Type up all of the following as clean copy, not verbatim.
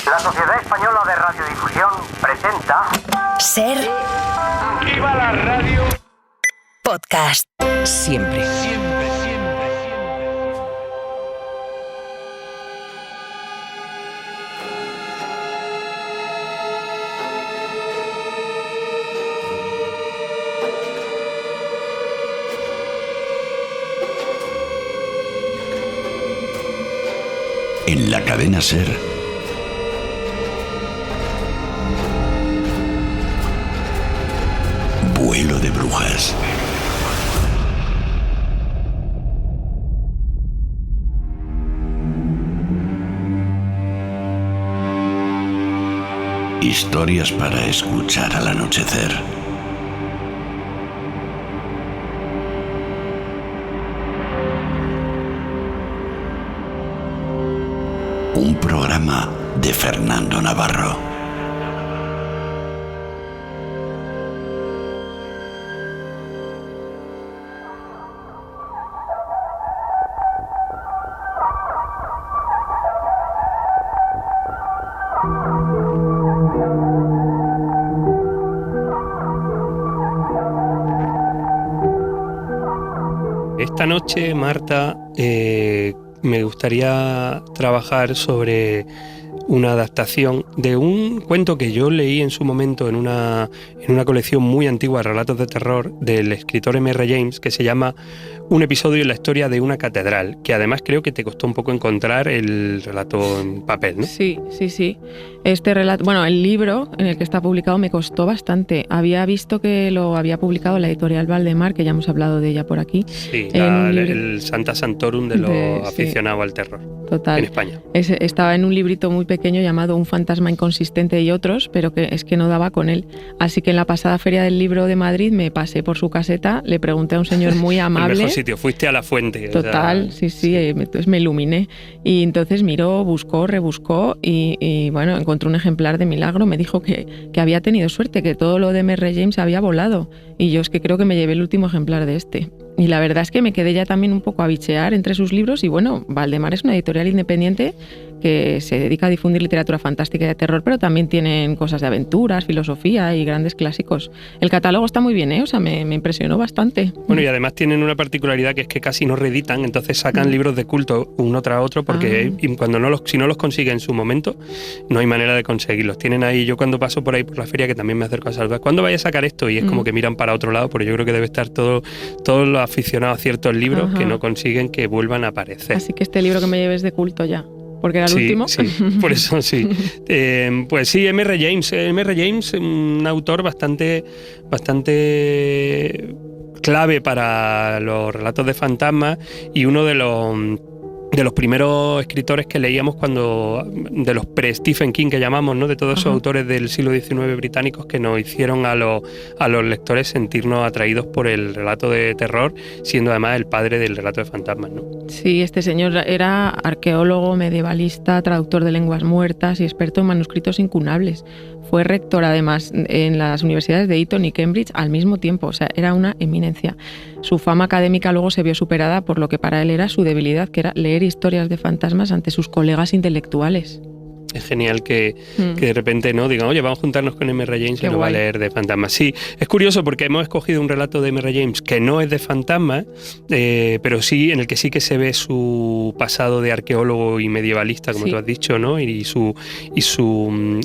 La Sociedad Española de Radiodifusión presenta... Ser... ¡Viva la radio! Podcast. Siempre. En la cadena SER. Vuelo de brujas. Historias para escuchar al anochecer. Un programa de Fernando Navarro. Esta noche, Marta, me gustaría trabajar sobre una adaptación de un cuento que yo leí en su momento en una colección muy antigua de relatos de terror del escritor M.R. James, que se llama Un episodio en la historia de una catedral, que además creo que te costó un poco encontrar el relato en papel, ¿no? Sí. Este relato, bueno, el libro en el que está publicado me costó bastante. Había visto que lo había publicado la editorial Valdemar, que ya hemos hablado de ella por aquí. Sí, el Santa Santorum de los aficionados al terror. Total. En España. Estaba en un librito muy pequeño llamado Un fantasma inconsistente y otros, pero que es que no daba con él. Así que en la pasada Feria del Libro de Madrid me pasé por su caseta, le pregunté a un señor muy amable. El mejor sitio, fuiste a la fuente. Total, sí. Entonces me iluminé. Y entonces miró, buscó, rebuscó y bueno, encontró un ejemplar de milagro. Me dijo que había tenido suerte, que todo lo de M.R. James había volado. Y yo es que creo que me llevé el último ejemplar de este. Y la verdad es que me quedé ya también un poco a bichear entre sus libros y bueno, Valdemar es una editorial independiente que se dedica a difundir literatura fantástica y de terror, pero también tienen cosas de aventuras, filosofía y grandes clásicos. El catálogo está muy bien, o sea, me impresionó bastante. Bueno, y además tienen una particularidad que es que casi no reeditan, entonces sacan libros de culto uno tras otro porque cuando si no los consiguen en su momento, no hay manera de conseguirlos. Tienen ahí, yo cuando paso por ahí por la feria, que también me acerco a saludar, ¿cuándo vaya a sacar esto? Y es como que miran para otro lado, porque yo creo que debe estar todos los aficionados a ciertos libros que no consiguen que vuelvan a aparecer. Así que este libro que me lleves de culto ya. Porque era el último. Sí, por eso sí. Pues sí, M.R. James, un autor bastante clave para los relatos de fantasmas y uno de los primeros escritores que leíamos de los pre-Stephen King que llamamos, ¿no? De todos esos autores del siglo XIX británicos que nos hicieron a los lectores sentirnos atraídos por el relato de terror, siendo además el padre del relato de fantasmas, ¿no? Sí, este señor era arqueólogo, medievalista, traductor de lenguas muertas y experto en manuscritos incunables. Fue rector además en las universidades de Eton y Cambridge al mismo tiempo, o sea, era una eminencia. Su fama académica luego se vio superada por lo que para él era su debilidad, que era leer historias de fantasmas ante sus colegas intelectuales. Es genial que de repente no digan, oye, vamos a juntarnos con M.R. James y nos va a leer de fantasmas. Sí, es curioso porque hemos escogido un relato de M.R. James que no es de fantasmas, pero sí, en el que sí que se ve su pasado de arqueólogo y medievalista, como tú has dicho, ¿no? Y su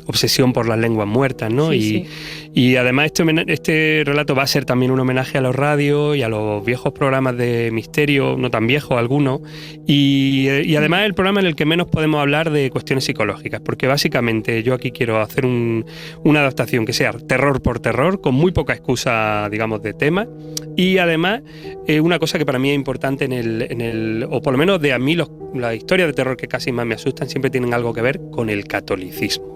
obsesión por las lenguas muertas, ¿no? Y además este relato va a ser también un homenaje a los radios y a los viejos programas de misterio, no tan viejos algunos, y además el programa en el que menos podemos hablar de cuestiones psicológicas, porque básicamente yo aquí quiero hacer una adaptación que sea terror por terror, con muy poca excusa, digamos, de tema, y además una cosa que para mí es importante o por lo menos de a mí las historias de terror que casi más me asustan siempre tienen algo que ver con el catolicismo.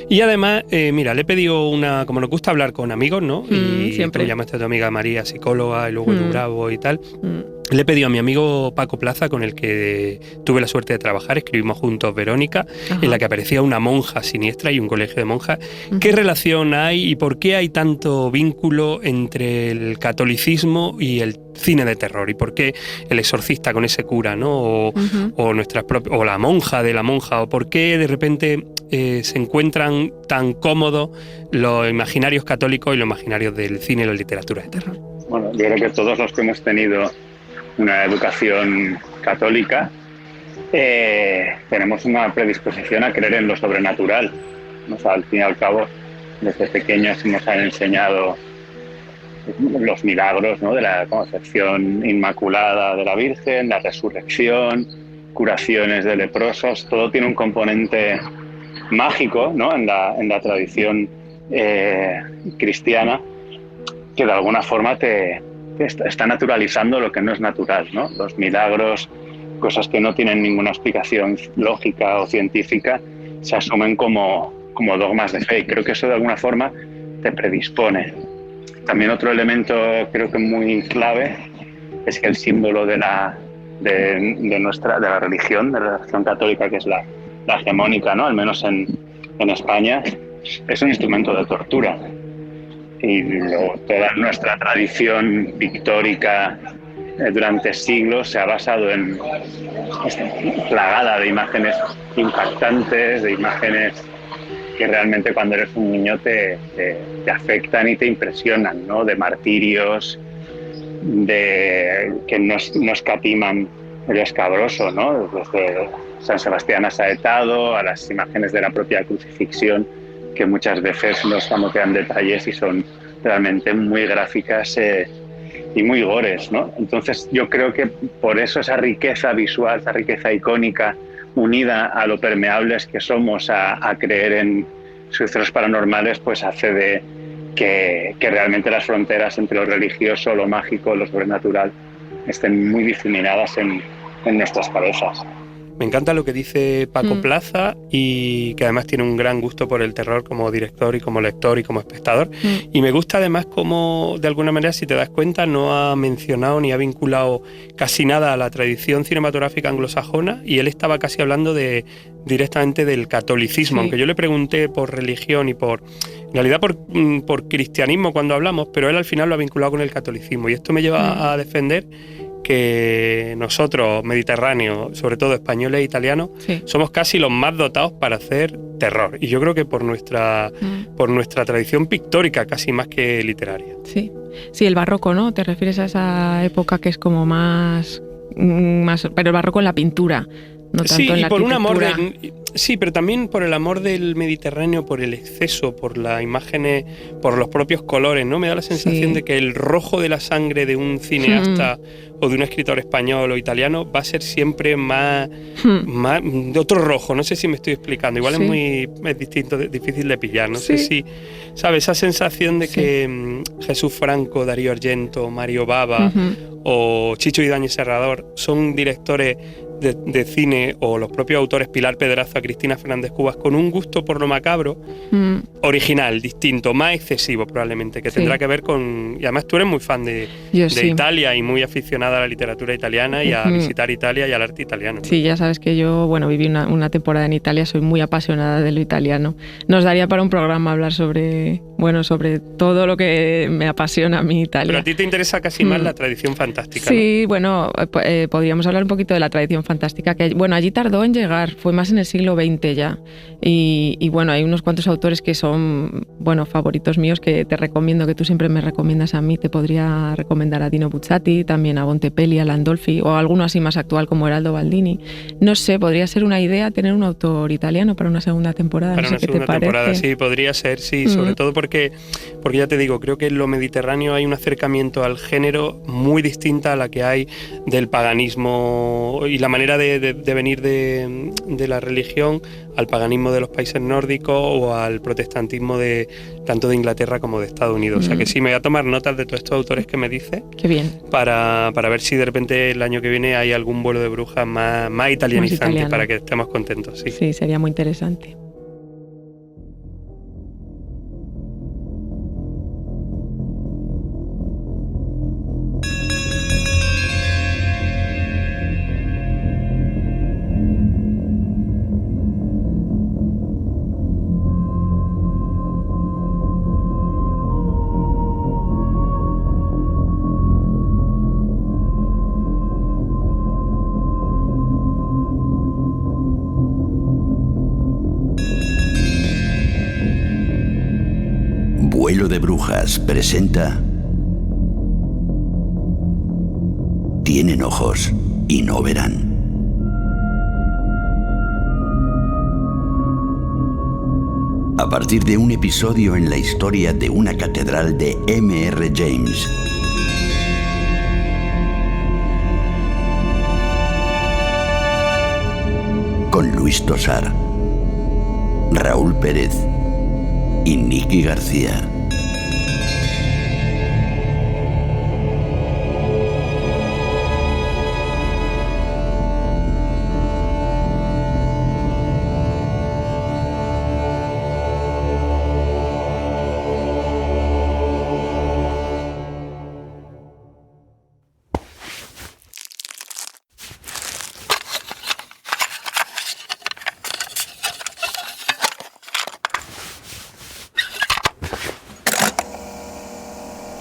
Y además, mira, le he pedido como nos gusta hablar con amigos, ¿no? Y siempre. tú llamaste a tu amiga María, psicóloga, y luego Edu Bravo y tal. Le he pedido a mi amigo Paco Plaza, con el que tuve la suerte de trabajar, escribimos juntos Verónica, en la que aparecía una monja siniestra y un colegio de monjas. ¿Qué relación hay y por qué hay tanto vínculo entre el catolicismo y el cine de terror? ¿Y por qué El Exorcista con ese cura, ¿no? O la monja de la monja? ¿O por qué de repente se encuentran tan cómodos los imaginarios católicos y los imaginarios del cine y la literatura de terror? Bueno, yo creo que todos los que hemos tenido una educación católica tenemos una predisposición a creer en lo sobrenatural. O sea, al fin y al cabo, desde pequeños nos han enseñado los milagros, ¿no?, de la concepción inmaculada de la Virgen, la resurrección, curaciones de leprosos. Todo tiene un componente mágico, ¿no?, en la tradición cristiana, que de alguna forma te está naturalizando lo que no es natural, ¿no? Los milagros, cosas que no tienen ninguna explicación lógica o científica, se asumen como dogmas de fe, y creo que eso de alguna forma te predispone. También otro elemento creo que muy clave es que el símbolo de la religión católica, que es la hegemónica, ¿no?, al menos en España, es un instrumento de tortura. Y toda nuestra tradición pictórica durante siglos se ha basado plagada de imágenes impactantes, de imágenes que realmente cuando eres un niño te afectan y te impresionan, ¿no?, de martirios, que no escatiman el escabroso, ¿no?, desde San Sebastián asaetado a las imágenes de la propia crucifixión, que muchas veces no escamotean detalles y son realmente muy gráficas y muy gores, ¿no? Entonces yo creo que por eso esa riqueza visual, esa riqueza icónica, unida a lo permeables que somos a creer en sucesos paranormales, pues hace de que realmente las fronteras entre lo religioso, lo mágico, lo sobrenatural estén muy difuminadas en nuestras cabezas. Me encanta lo que dice Paco Plaza, y que además tiene un gran gusto por el terror como director y como lector y como espectador. Y me gusta además cómo, de alguna manera, si te das cuenta, no ha mencionado ni ha vinculado casi nada a la tradición cinematográfica anglosajona, y él estaba casi hablando directamente del catolicismo, aunque yo le pregunté por religión y en realidad por cristianismo cuando hablamos, pero él al final lo ha vinculado con el catolicismo, y esto me lleva a defender que nosotros, mediterráneos, sobre todo españoles e italianos, somos casi los más dotados para hacer terror. Y yo creo que por nuestra tradición pictórica, casi más que literaria. Sí, el barroco, ¿no? ¿Te refieres a esa época que es como más pero el barroco en la pintura? No tanto en la por un amor pero también por el amor del Mediterráneo, por el exceso, por las imágenes, por los propios colores, ¿no? Me da la sensación de que el rojo de la sangre de un cineasta o de un escritor español o italiano va a ser siempre más de otro rojo. No sé si me estoy explicando. Igual es distinto, difícil de pillar. No sé si, ¿sabes? Esa sensación de que Jesús Franco, Darío Argento, Mario Bava o Chicho Ibáñez Serrador son directores de cine, o los propios autores Pilar Pedraza, Cristina Fernández Cubas, con un gusto por lo macabro original, distinto, más excesivo probablemente, que tendrá que ver con... Y además tú eres muy fan de Italia y muy aficionada a la literatura italiana y a visitar Italia y al arte italiano. Sí, ya sabes que yo, viví una temporada en Italia, soy muy apasionada de lo italiano. Nos daría para un programa hablar sobre todo lo que me apasiona a mí Italia. Pero a ti te interesa casi más la tradición fantástica, Sí, ¿no? podríamos hablar un poquito de la tradición fantástica, que allí tardó en llegar, fue más en el siglo XX ya. Y hay unos cuantos autores que son, favoritos míos, que te recomiendo, que tú siempre me recomiendas a mí. Te podría recomendar a Dino Buzzati, también a Bontempelli, a Landolfi, o alguno así más actual como Heraldo Baldini. No sé, podría ser una idea tener un autor italiano para una segunda temporada. Para una segunda temporada, sí, podría ser, sí, sobre todo porque ya te digo, creo que en lo mediterráneo hay un acercamiento al género muy distinta a la que hay del paganismo y la manera de venir de la religión al paganismo de los países nórdicos o al protestantismo tanto de Inglaterra como de Estados Unidos. O sea que sí, me voy a tomar notas de todos estos autores que me dices. Qué bien. Para ver si de repente el año que viene hay algún vuelo de brujas más italianizante, para que estemos contentos. Sí, sería muy interesante. Vuelo de Brujas presenta Tienen ojos y no verán. A partir de un episodio en la historia de una catedral de M.R. James. Con Luis Tosar, Raúl Pérez y Nicky García.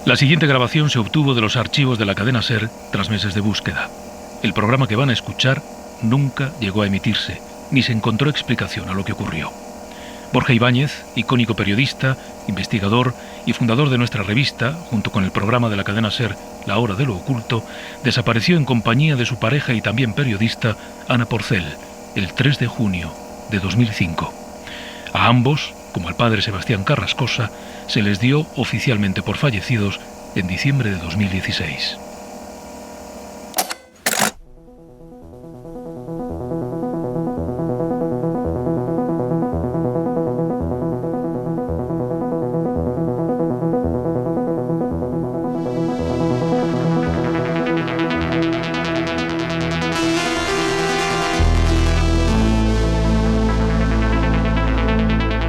La siguiente grabación se obtuvo de los archivos de la cadena SER tras meses de búsqueda. El programa que van a escuchar nunca llegó a emitirse, ni se encontró explicación a lo que ocurrió. Borja Ibáñez, icónico periodista, investigador y fundador de nuestra revista, junto con el programa de la cadena SER La Hora de lo Oculto, desapareció en compañía de su pareja y también periodista, Ana Porcel, el 3 de junio de 2005. A ambos, como al padre Sebastián Carrascosa, se les dio oficialmente por fallecidos en diciembre de 2016.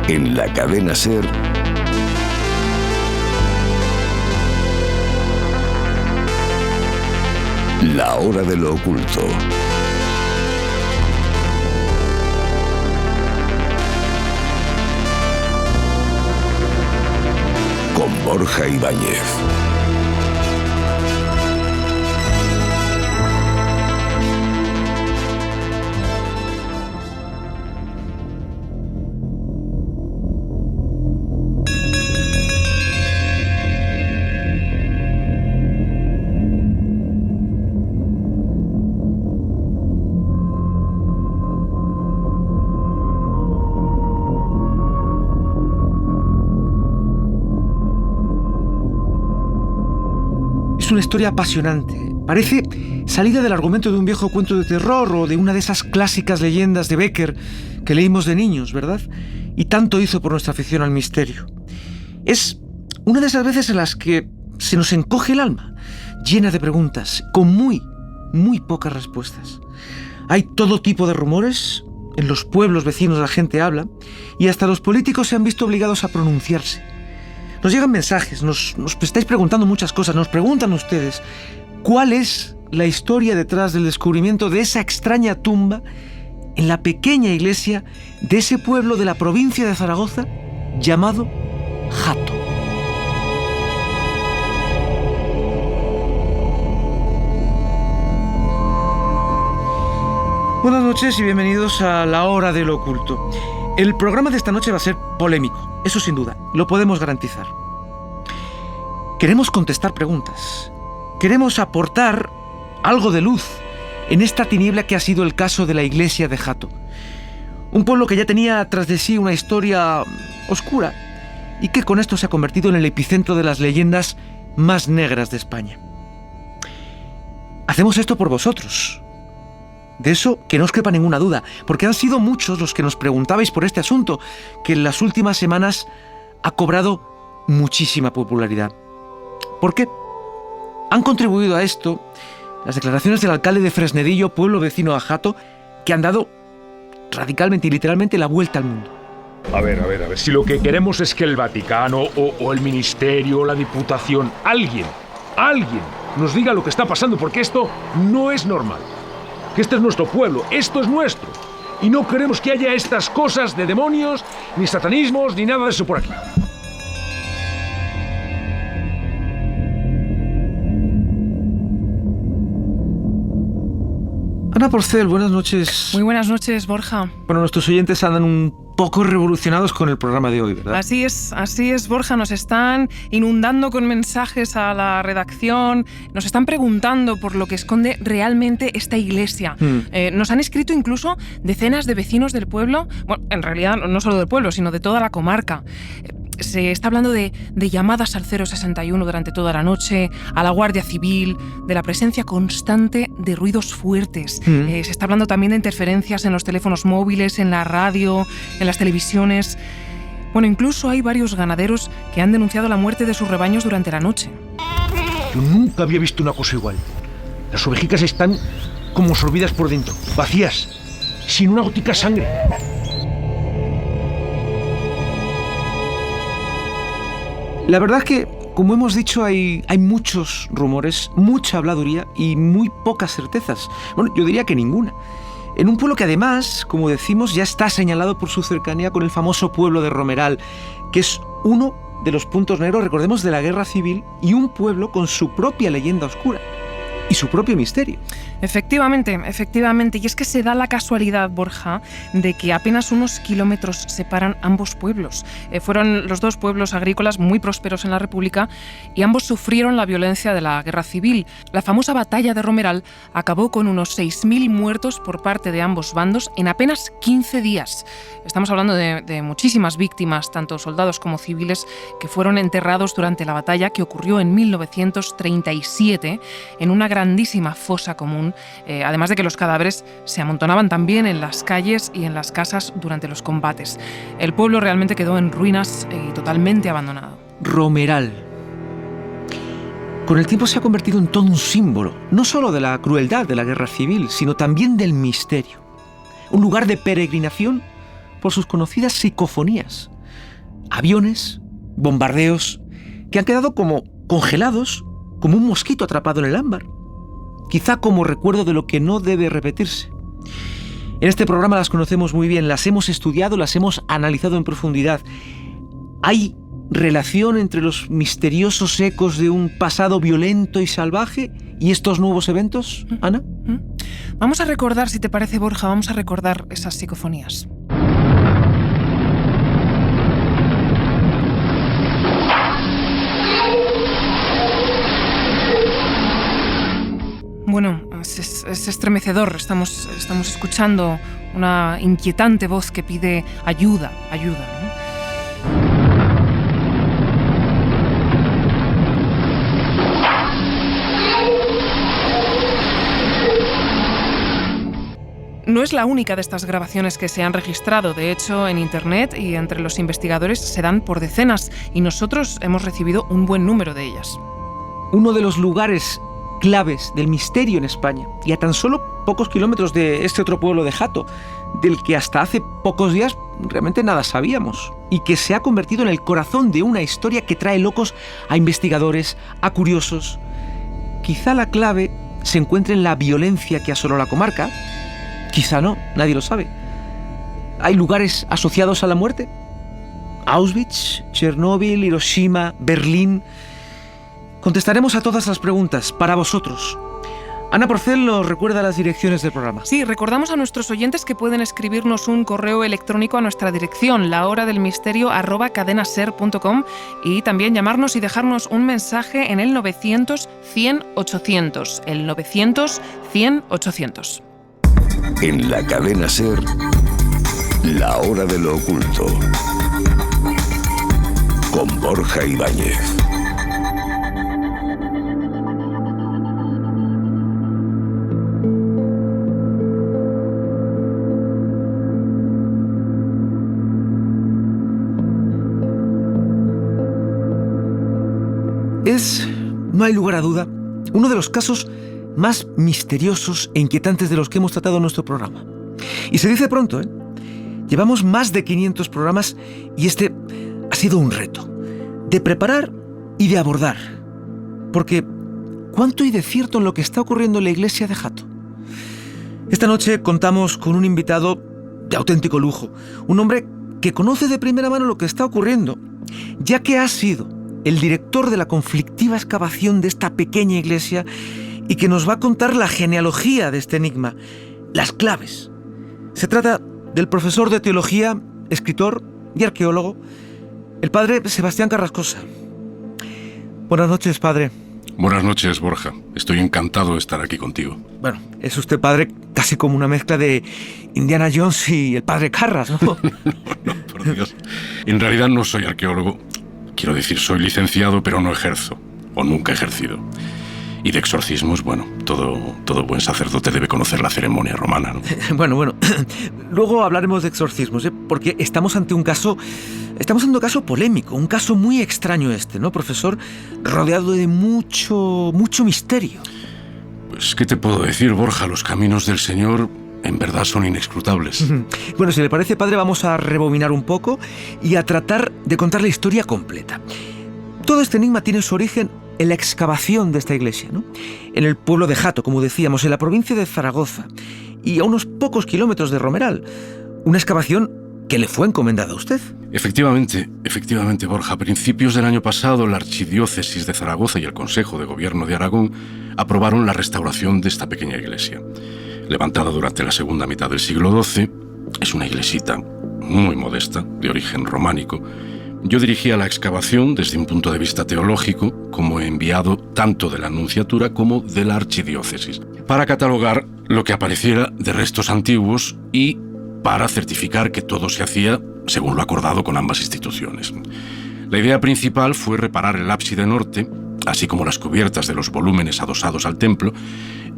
En la cadena SER, La Hora de lo Oculto. Con Borja Ibáñez. Es una historia apasionante. Parece salida del argumento de un viejo cuento de terror o de una de esas clásicas leyendas de Becker que leímos de niños, ¿verdad? Y tanto hizo por nuestra afición al misterio. Es una de esas veces en las que se nos encoge el alma, llena de preguntas, con muy pocas respuestas. Hay todo tipo de rumores, en los pueblos vecinos la gente habla, y hasta los políticos se han visto obligados a pronunciarse. Nos llegan mensajes, nos estáis preguntando muchas cosas, nos preguntan ustedes cuál es la historia detrás del descubrimiento de esa extraña tumba en la pequeña iglesia de ese pueblo de la provincia de Zaragoza llamado Hato. Buenas noches y bienvenidos a La Hora de lo Oculto. El programa de esta noche va a ser polémico, eso sin duda, lo podemos garantizar. Queremos contestar preguntas, queremos aportar algo de luz en esta tiniebla que ha sido el caso de la iglesia de Hato. Un pueblo que ya tenía tras de sí una historia oscura y que con esto se ha convertido en el epicentro de las leyendas más negras de España. Hacemos esto por vosotros. De eso que no os quepa ninguna duda, porque han sido muchos los que nos preguntabais por este asunto, que en las últimas semanas ha cobrado muchísima popularidad. ¿Por qué? Han contribuido a esto las declaraciones del alcalde de Fresnedillo, pueblo vecino a Hato, que han dado radicalmente y literalmente la vuelta al mundo. A ver, si lo que queremos es que el Vaticano o el Ministerio o la Diputación, alguien nos diga lo que está pasando, porque esto no es normal. Que este es nuestro pueblo, esto es nuestro. Y no queremos que haya estas cosas de demonios, ni satanismos, ni nada de eso por aquí. Ana Porcel, buenas noches. Muy buenas noches, Borja. Bueno, nuestros oyentes andan un poco revolucionados con el programa de hoy, ¿verdad? Así es, Borja. Nos están inundando con mensajes a la redacción, nos están preguntando por lo que esconde realmente esta iglesia. Nos han escrito incluso decenas de vecinos del pueblo, bueno, en realidad no solo del pueblo, sino de toda la comarca. Se está hablando de llamadas al 061 durante toda la noche, a la Guardia Civil, de la presencia constante de ruidos fuertes. Se está hablando también de interferencias en los teléfonos móviles, en la radio, en las televisiones. Bueno, incluso hay varios ganaderos que han denunciado la muerte de sus rebaños durante la noche. Yo nunca había visto una cosa igual. Las ovejicas están como absorbidas por dentro, vacías, sin una gotica de sangre. La verdad es que, como hemos dicho, hay muchos rumores, mucha habladuría y muy pocas certezas. Bueno, yo diría que ninguna. En un pueblo que además, como decimos, ya está señalado por su cercanía con el famoso pueblo de Romeral, que es uno de los puntos negros, recordemos, de la Guerra Civil, y un pueblo con su propia leyenda oscura y su propio misterio. Efectivamente. Y es que se da la casualidad, Borja, de que apenas unos kilómetros separan ambos pueblos. Fueron los dos pueblos agrícolas muy prósperos en la República y ambos sufrieron la violencia de la Guerra Civil. La famosa batalla de Romeral acabó con unos 6.000 muertos por parte de ambos bandos en apenas 15 días. Estamos hablando de muchísimas víctimas, tanto soldados como civiles, que fueron enterrados durante la batalla que ocurrió en 1937 en una grandísima fosa común, además de que los cadáveres se amontonaban también en las calles y en las casas durante los combates. El pueblo realmente quedó en ruinas y totalmente abandonado. Romeral. Con el tiempo se ha convertido en todo un símbolo, no solo de la crueldad de la Guerra Civil, sino también del misterio. Un lugar de peregrinación por sus conocidas psicofonías. Aviones, bombardeos, que han quedado como congelados, como un mosquito atrapado en el ámbar. Quizá como recuerdo de lo que no debe repetirse. En este programa las conocemos muy bien, las hemos estudiado, las hemos analizado en profundidad. ¿Hay relación entre los misteriosos ecos de un pasado violento y salvaje y estos nuevos eventos, Ana? Vamos a recordar, si te parece, Borja, vamos a recordar esas psicofonías. Bueno, es estremecedor. Estamos escuchando una inquietante voz que pide ayuda, ¿no? No es la única de estas grabaciones que se han registrado. De hecho, en Internet y entre los investigadores se dan por decenas y nosotros hemos recibido un buen número de ellas. Uno de los lugares claves del misterio en España y a tan solo pocos kilómetros de este otro pueblo de Jato, del que hasta hace pocos días realmente nada sabíamos y que se ha convertido en el corazón de una historia que trae locos a investigadores, a curiosos. Quizá la clave se encuentre en la violencia que asoló la comarca, quizá no, nadie lo sabe. ¿Hay lugares asociados a la muerte? Auschwitz, Chernóbil, Hiroshima, Berlín. Contestaremos a todas las preguntas para vosotros. Ana Porcel nos recuerda las direcciones del programa. Sí, recordamos a nuestros oyentes que pueden escribirnos un correo electrónico a nuestra dirección, lahoradelmisterio@cadenaser.com, y también llamarnos y dejarnos un mensaje en el 900-100-800. El 900-100-800. En la cadena SER, La Hora de lo Oculto, con Borja Ibáñez. Es, no hay lugar a duda, uno de los casos más misteriosos e inquietantes de los que hemos tratado en nuestro programa. Y se dice pronto, ¿eh? Llevamos más de 500 programas y este ha sido un reto de preparar y de abordar. Porque, ¿cuánto hay de cierto en lo que está ocurriendo en la iglesia de Jato? Esta noche contamos con un invitado de auténtico lujo, un hombre que conoce de primera mano lo que está ocurriendo, ya que ha sido el director de la conflictiva excavación de esta pequeña iglesia y que nos va a contar la genealogía de este enigma, las claves. Se trata del profesor de teología, escritor y arqueólogo, el padre Sebastián Carrascosa. Buenas noches, padre. Buenas noches, Borja. Estoy encantado de estar aquí contigo. Bueno, es usted, padre, casi como una mezcla de Indiana Jones y el padre Carras, ¿no? No, por Dios. En realidad no soy arqueólogo. Quiero decir, soy licenciado, pero no ejerzo. O nunca he ejercido. Y de exorcismos, bueno, todo buen sacerdote debe conocer la ceremonia romana, ¿no? Bueno. Luego hablaremos de exorcismos, ¿eh? Porque estamos ante un caso polémico, un caso muy extraño este, ¿no, profesor? Rodeado de mucho misterio. Pues, ¿qué te puedo decir, Borja? Los caminos del Señor en verdad son inescrutables. Bueno, si le parece, padre, vamos a rebobinar un poco y a tratar de contar la historia completa. Todo este enigma tiene su origen en la excavación de esta iglesia, ¿no? En el pueblo de Jato, como decíamos, en la provincia de Zaragoza, y a unos pocos kilómetros de Romeral. Una excavación que le fue encomendada a usted. Efectivamente, Borja. A principios del año pasado, la Archidiócesis de Zaragoza y el Consejo de Gobierno de Aragón aprobaron la restauración de esta pequeña iglesia. Levantada durante la segunda mitad del siglo XII, es una iglesita muy modesta, de origen románico. Yo dirigía la excavación desde un punto de vista teológico, como enviado tanto de la Nunciatura como de la Archidiócesis, para catalogar lo que apareciera de restos antiguos y para certificar que todo se hacía según lo acordado con ambas instituciones. La idea principal fue reparar el ábside norte, así como las cubiertas de los volúmenes adosados al templo,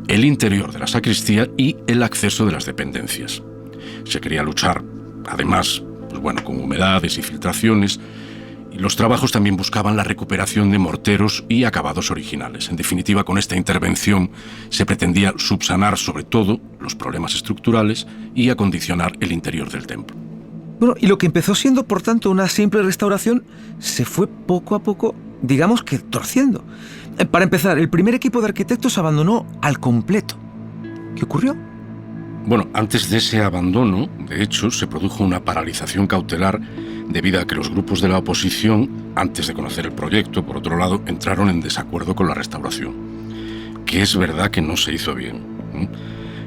el interior de la sacristía y el acceso de las dependencias. Se quería luchar, además, con humedades y filtraciones, y los trabajos también buscaban la recuperación de morteros y acabados originales. En definitiva, con esta intervención se pretendía subsanar sobre todo los problemas estructurales y acondicionar el interior del templo. Bueno, y lo que empezó siendo, por tanto, una simple restauración, se fue poco a poco, digamos que torciendo. Para empezar, el primer equipo de arquitectos abandonó al completo. ¿Qué ocurrió? Bueno, antes de ese abandono, de hecho, se produjo una paralización cautelar debido a que los grupos de la oposición, antes de conocer el proyecto, por otro lado, entraron en desacuerdo con la restauración. Que es verdad que no se hizo bien.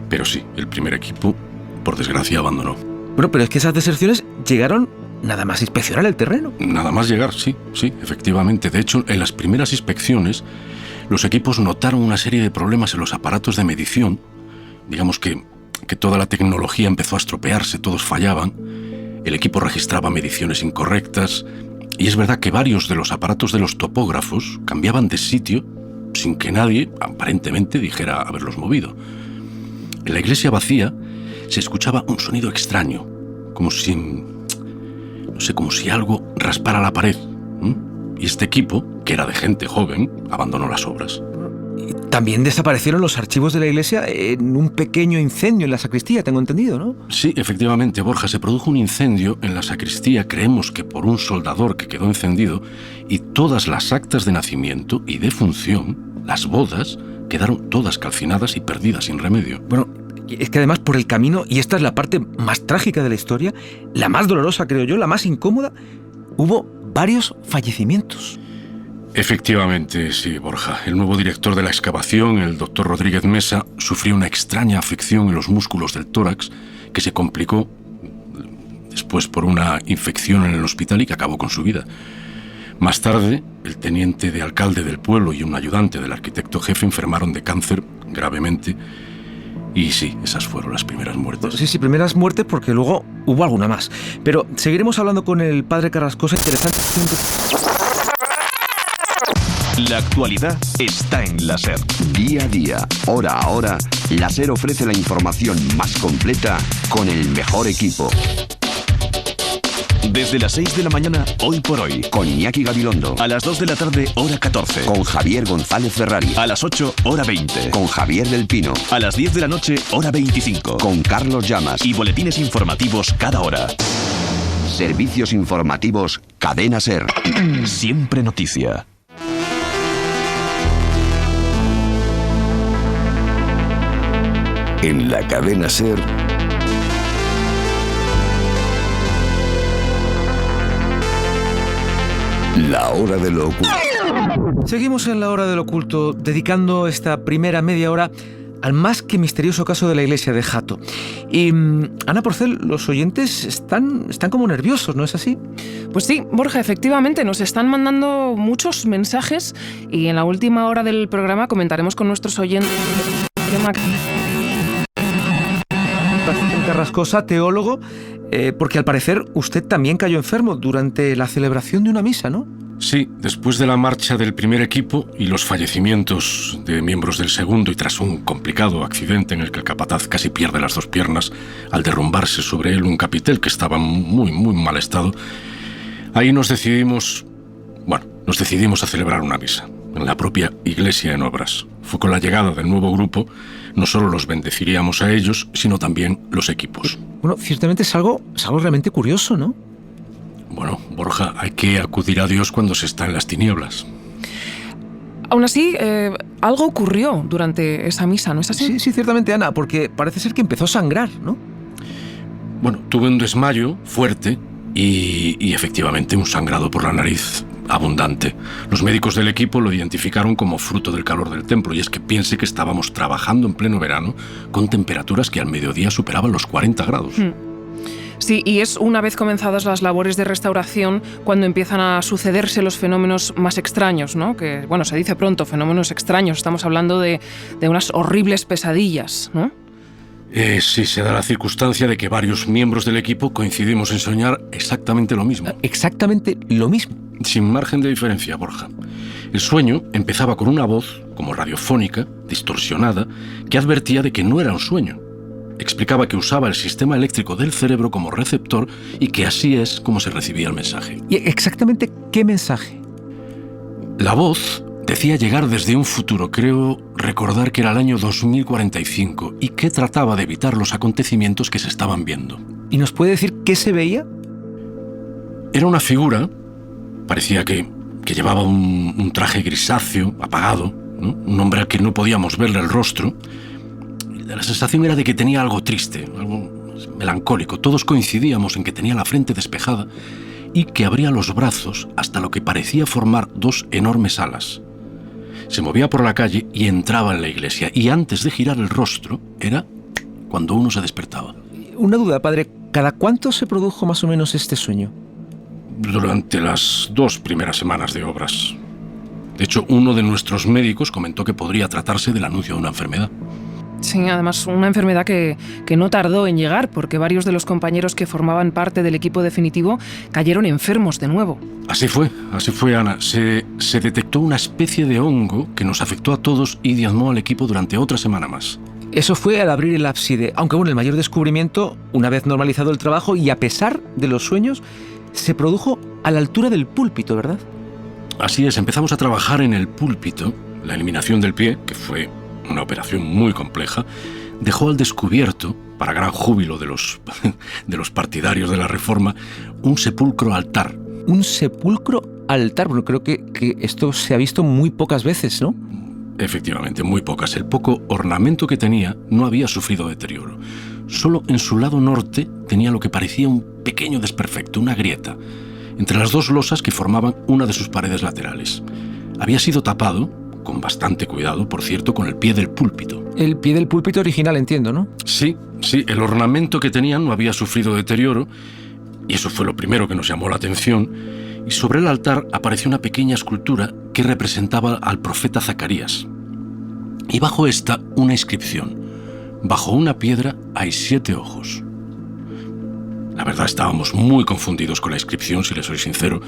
Pero sí, el primer equipo, por desgracia, abandonó. Bueno, pero es que esas deserciones llegaron nada más inspeccionar el terreno. Nada más llegar, sí, efectivamente. De hecho, en las primeras inspecciones, los equipos notaron una serie de problemas en los aparatos de medición. Digamos que toda la tecnología empezó a estropearse, todos fallaban, el equipo registraba mediciones incorrectas, y es verdad que varios de los aparatos de los topógrafos cambiaban de sitio sin que nadie, aparentemente, dijera haberlos movido. En la iglesia vacía se escuchaba un sonido extraño, como si algo raspara la pared. Y este equipo, que era de gente joven, abandonó las obras. También desaparecieron los archivos de la iglesia en un pequeño incendio en la sacristía, tengo entendido, ¿no? Sí, efectivamente, Borja, se produjo un incendio en la sacristía, creemos que por un soldador que quedó encendido, y todas las actas de nacimiento y de función, las bodas, quedaron todas calcinadas y perdidas sin remedio. Bueno, es que además por el camino, y esta es la parte más trágica de la historia, la más dolorosa, creo yo, la más incómoda, hubo varios fallecimientos. Efectivamente, sí, Borja. El nuevo director de la excavación, el doctor Rodríguez Mesa, sufrió una extraña afección en los músculos del tórax que se complicó después por una infección en el hospital y que acabó con su vida. Más tarde, el teniente de alcalde del pueblo y un ayudante del arquitecto jefe enfermaron de cáncer gravemente. Y sí, esas fueron las primeras muertes. Sí, primeras muertes, porque luego hubo alguna más. Pero seguiremos hablando con el padre Carrascosa. Interesante. La actualidad está en la SER. Día a día, hora a hora, la SER ofrece la información más completa con el mejor equipo. Desde las 6 de la mañana, Hoy por Hoy, con Iñaki Gabilondo. A las 2 de la tarde, hora 14, con Javier González Ferrari. A las 8, hora 20, con Javier del Pino. A las 10 de la noche, hora 25, con Carlos Llamas. Y boletines informativos cada hora. Servicios informativos, Cadena SER. Siempre noticia. En la Cadena SER, la hora de lo oculto. Seguimos en la hora de lo oculto, dedicando esta primera media hora al más que misterioso caso de la iglesia de Hato. Y, Ana Porcel, los oyentes están como nerviosos, ¿no es así? Pues sí, Borja, efectivamente, nos están mandando muchos mensajes y en la última hora del programa comentaremos con nuestros oyentes el tema Carrascosa, teólogo, porque al parecer usted también cayó enfermo durante la celebración de una misa, ¿no? Sí, después de la marcha del primer equipo y los fallecimientos de miembros del segundo y tras un complicado accidente en el que el capataz casi pierde las 2 piernas al derrumbarse sobre él un capitel que estaba muy mal estado, ahí nos decidimos a celebrar una misa en la propia iglesia en obras. Fue con la llegada del nuevo grupo, no solo los bendeciríamos a ellos, sino también los equipos. Bueno, ciertamente es algo realmente curioso, ¿no? Bueno, Borja, hay que acudir a Dios cuando se está en las tinieblas. Aún así, algo ocurrió durante esa misa, ¿no es así? Sí, ciertamente, Ana, porque parece ser que empezó a sangrar, ¿no? Bueno, tuve un desmayo fuerte y efectivamente un sangrado por la nariz abundante. Los médicos del equipo lo identificaron como fruto del calor del templo, y es que piense que estábamos trabajando en pleno verano con temperaturas que al mediodía superaban los 40 grados. Sí, y es una vez comenzadas las labores de restauración cuando empiezan a sucederse los fenómenos más extraños, ¿no? Que, bueno, se dice pronto, fenómenos extraños. Estamos hablando de unas horribles pesadillas, ¿no? Sí, se da la circunstancia de que varios miembros del equipo coincidimos en soñar exactamente lo mismo. ¿Exactamente lo mismo? Sin margen de diferencia, Borja. El sueño empezaba con una voz, como radiofónica, distorsionada, que advertía de que no era un sueño. Explicaba que usaba el sistema eléctrico del cerebro como receptor y que así es como se recibía el mensaje. ¿Y exactamente qué mensaje? La voz decía llegar desde un futuro, creo recordar que era el año 2045, y que trataba de evitar los acontecimientos que se estaban viendo. ¿Y nos puede decir qué se veía? Era una figura, parecía que llevaba un traje grisáceo, apagado, ¿no? Un hombre al que no podíamos verle el rostro. La sensación era de que tenía algo triste, algo melancólico. Todos coincidíamos en que tenía la frente despejada y que abría los brazos hasta lo que parecía formar 2 enormes alas. Se movía por la calle y entraba en la iglesia, y antes de girar el rostro era cuando uno se despertaba. Una duda, padre. ¿Cada cuánto se produjo más o menos este sueño? Durante las 2 primeras semanas de obras. De hecho, uno de nuestros médicos comentó que podría tratarse del anuncio de una enfermedad. Sí, además una enfermedad que no tardó en llegar, porque varios de los compañeros que formaban parte del equipo definitivo cayeron enfermos de nuevo. Así fue, Ana. Se detectó una especie de hongo que nos afectó a todos y diezmó al equipo durante otra semana más. Eso fue al abrir el ábside, aunque bueno, el mayor descubrimiento, una vez normalizado el trabajo y a pesar de los sueños, se produjo a la altura del púlpito, ¿verdad? Así es, empezamos a trabajar en el púlpito. La eliminación del pie, que fue una operación muy compleja, dejó al descubierto, para gran júbilo de los partidarios de la Reforma, un sepulcro altar. ¿Un sepulcro altar? Bueno, creo que esto se ha visto muy pocas veces, ¿no? Efectivamente, muy pocas. El poco ornamento que tenía no había sufrido deterioro. Solo en su lado norte tenía lo que parecía un pequeño desperfecto, una grieta, entre las 2 losas que formaban una de sus paredes laterales. Había sido tapado, con bastante cuidado, por cierto, con el pie del púlpito. El pie del púlpito original, entiendo, ¿no? Sí, el ornamento que tenían no había sufrido deterioro, y eso fue lo primero que nos llamó la atención, y sobre el altar apareció una pequeña escultura que representaba al profeta Zacarías. Y bajo esta, una inscripción: bajo una piedra hay 7 ojos. La verdad, estábamos muy confundidos con la inscripción, si les soy sincero.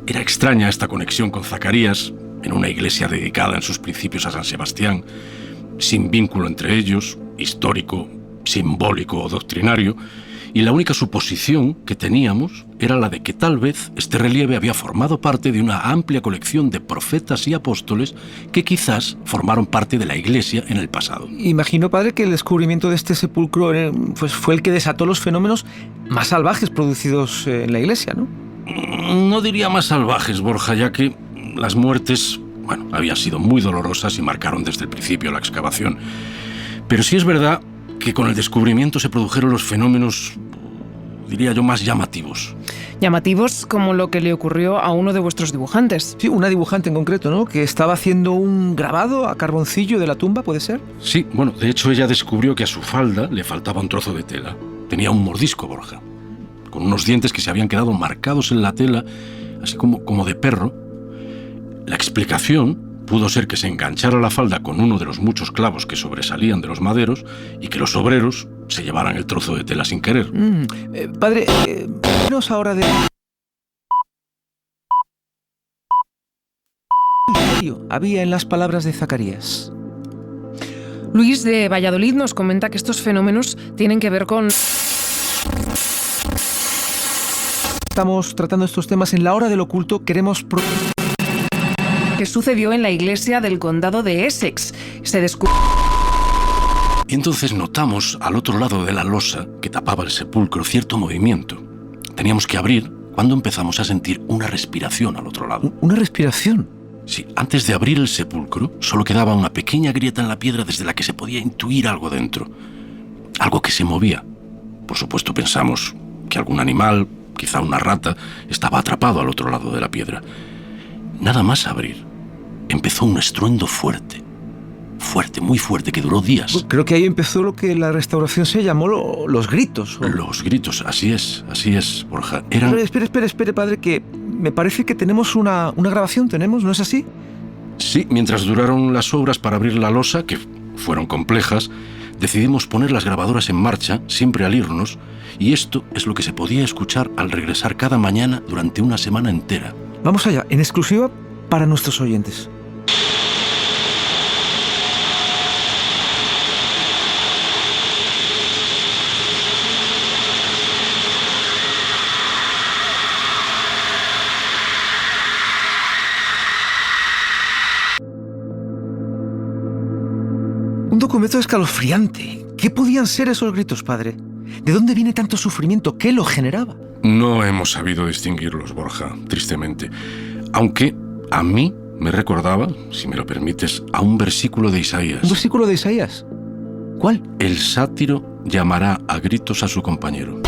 Era extraña esta conexión con Zacarías, en una iglesia dedicada en sus principios a San Sebastián, sin vínculo entre ellos, histórico, simbólico o doctrinario, y la única suposición que teníamos era la de que tal vez este relieve había formado parte de una amplia colección de profetas y apóstoles que quizás formaron parte de la iglesia en el pasado. Imagino, padre, que el descubrimiento de este sepulcro pues fue el que desató los fenómenos más salvajes producidos en la iglesia, ¿no? No diría más salvajes, Borja, ya que las muertes, habían sido muy dolorosas y marcaron desde el principio la excavación. Pero sí es verdad que con el descubrimiento se produjeron los fenómenos diría yo, más llamativos. Llamativos como lo que le ocurrió a uno de vuestros dibujantes. Sí, una dibujante en concreto, ¿no? Que estaba haciendo un grabado a carboncillo de la tumba, ¿puede ser? Sí, bueno, de hecho ella descubrió que a su falda le faltaba un trozo de tela. Tenía un mordisco, Borja, con unos dientes que se habían quedado marcados en la tela, así como de perro. La explicación pudo ser que se enganchara la falda con uno de los muchos clavos que sobresalían de los maderos y que los obreros se llevaran el trozo de tela sin querer. Padre, menos ahora de... había en las palabras de Zacarías. Luis de Valladolid nos comenta que estos fenómenos tienen que ver con... Estamos tratando estos temas en la hora del oculto. Queremos... que sucedió en la iglesia del condado de Essex. Se descubrió... Y entonces notamos al otro lado de la losa que tapaba el sepulcro cierto movimiento. Teníamos que abrir cuando empezamos a sentir una respiración al otro lado. ¿Una respiración? Sí, antes de abrir el sepulcro solo quedaba una pequeña grieta en la piedra desde la que se podía intuir algo dentro. Algo que se movía. Por supuesto pensamos que algún animal, quizá una rata, estaba atrapado al otro lado de la piedra. Nada más abrir, empezó un estruendo fuerte. Fuerte, muy fuerte, que duró días. Creo que ahí empezó lo que la restauración se llamó los gritos. Los gritos, así es, Borja. Eran... Espere, padre, que me parece que tenemos una grabación, ¿no es así? Sí, mientras duraron las obras para abrir la losa, que fueron complejas, decidimos poner las grabadoras en marcha, siempre al irnos, y esto es lo que se podía escuchar al regresar cada mañana durante una semana entera. Vamos allá, en exclusiva para nuestros oyentes. Un documento escalofriante. ¿Qué podían ser esos gritos, padre? ¿De dónde viene tanto sufrimiento? ¿Qué lo generaba? No hemos sabido distinguirlos, Borja, tristemente. Aunque a mí me recordaba, si me lo permites, a un versículo de Isaías. ¿Un versículo de Isaías? ¿Cuál? El sátiro llamará a gritos a su compañero.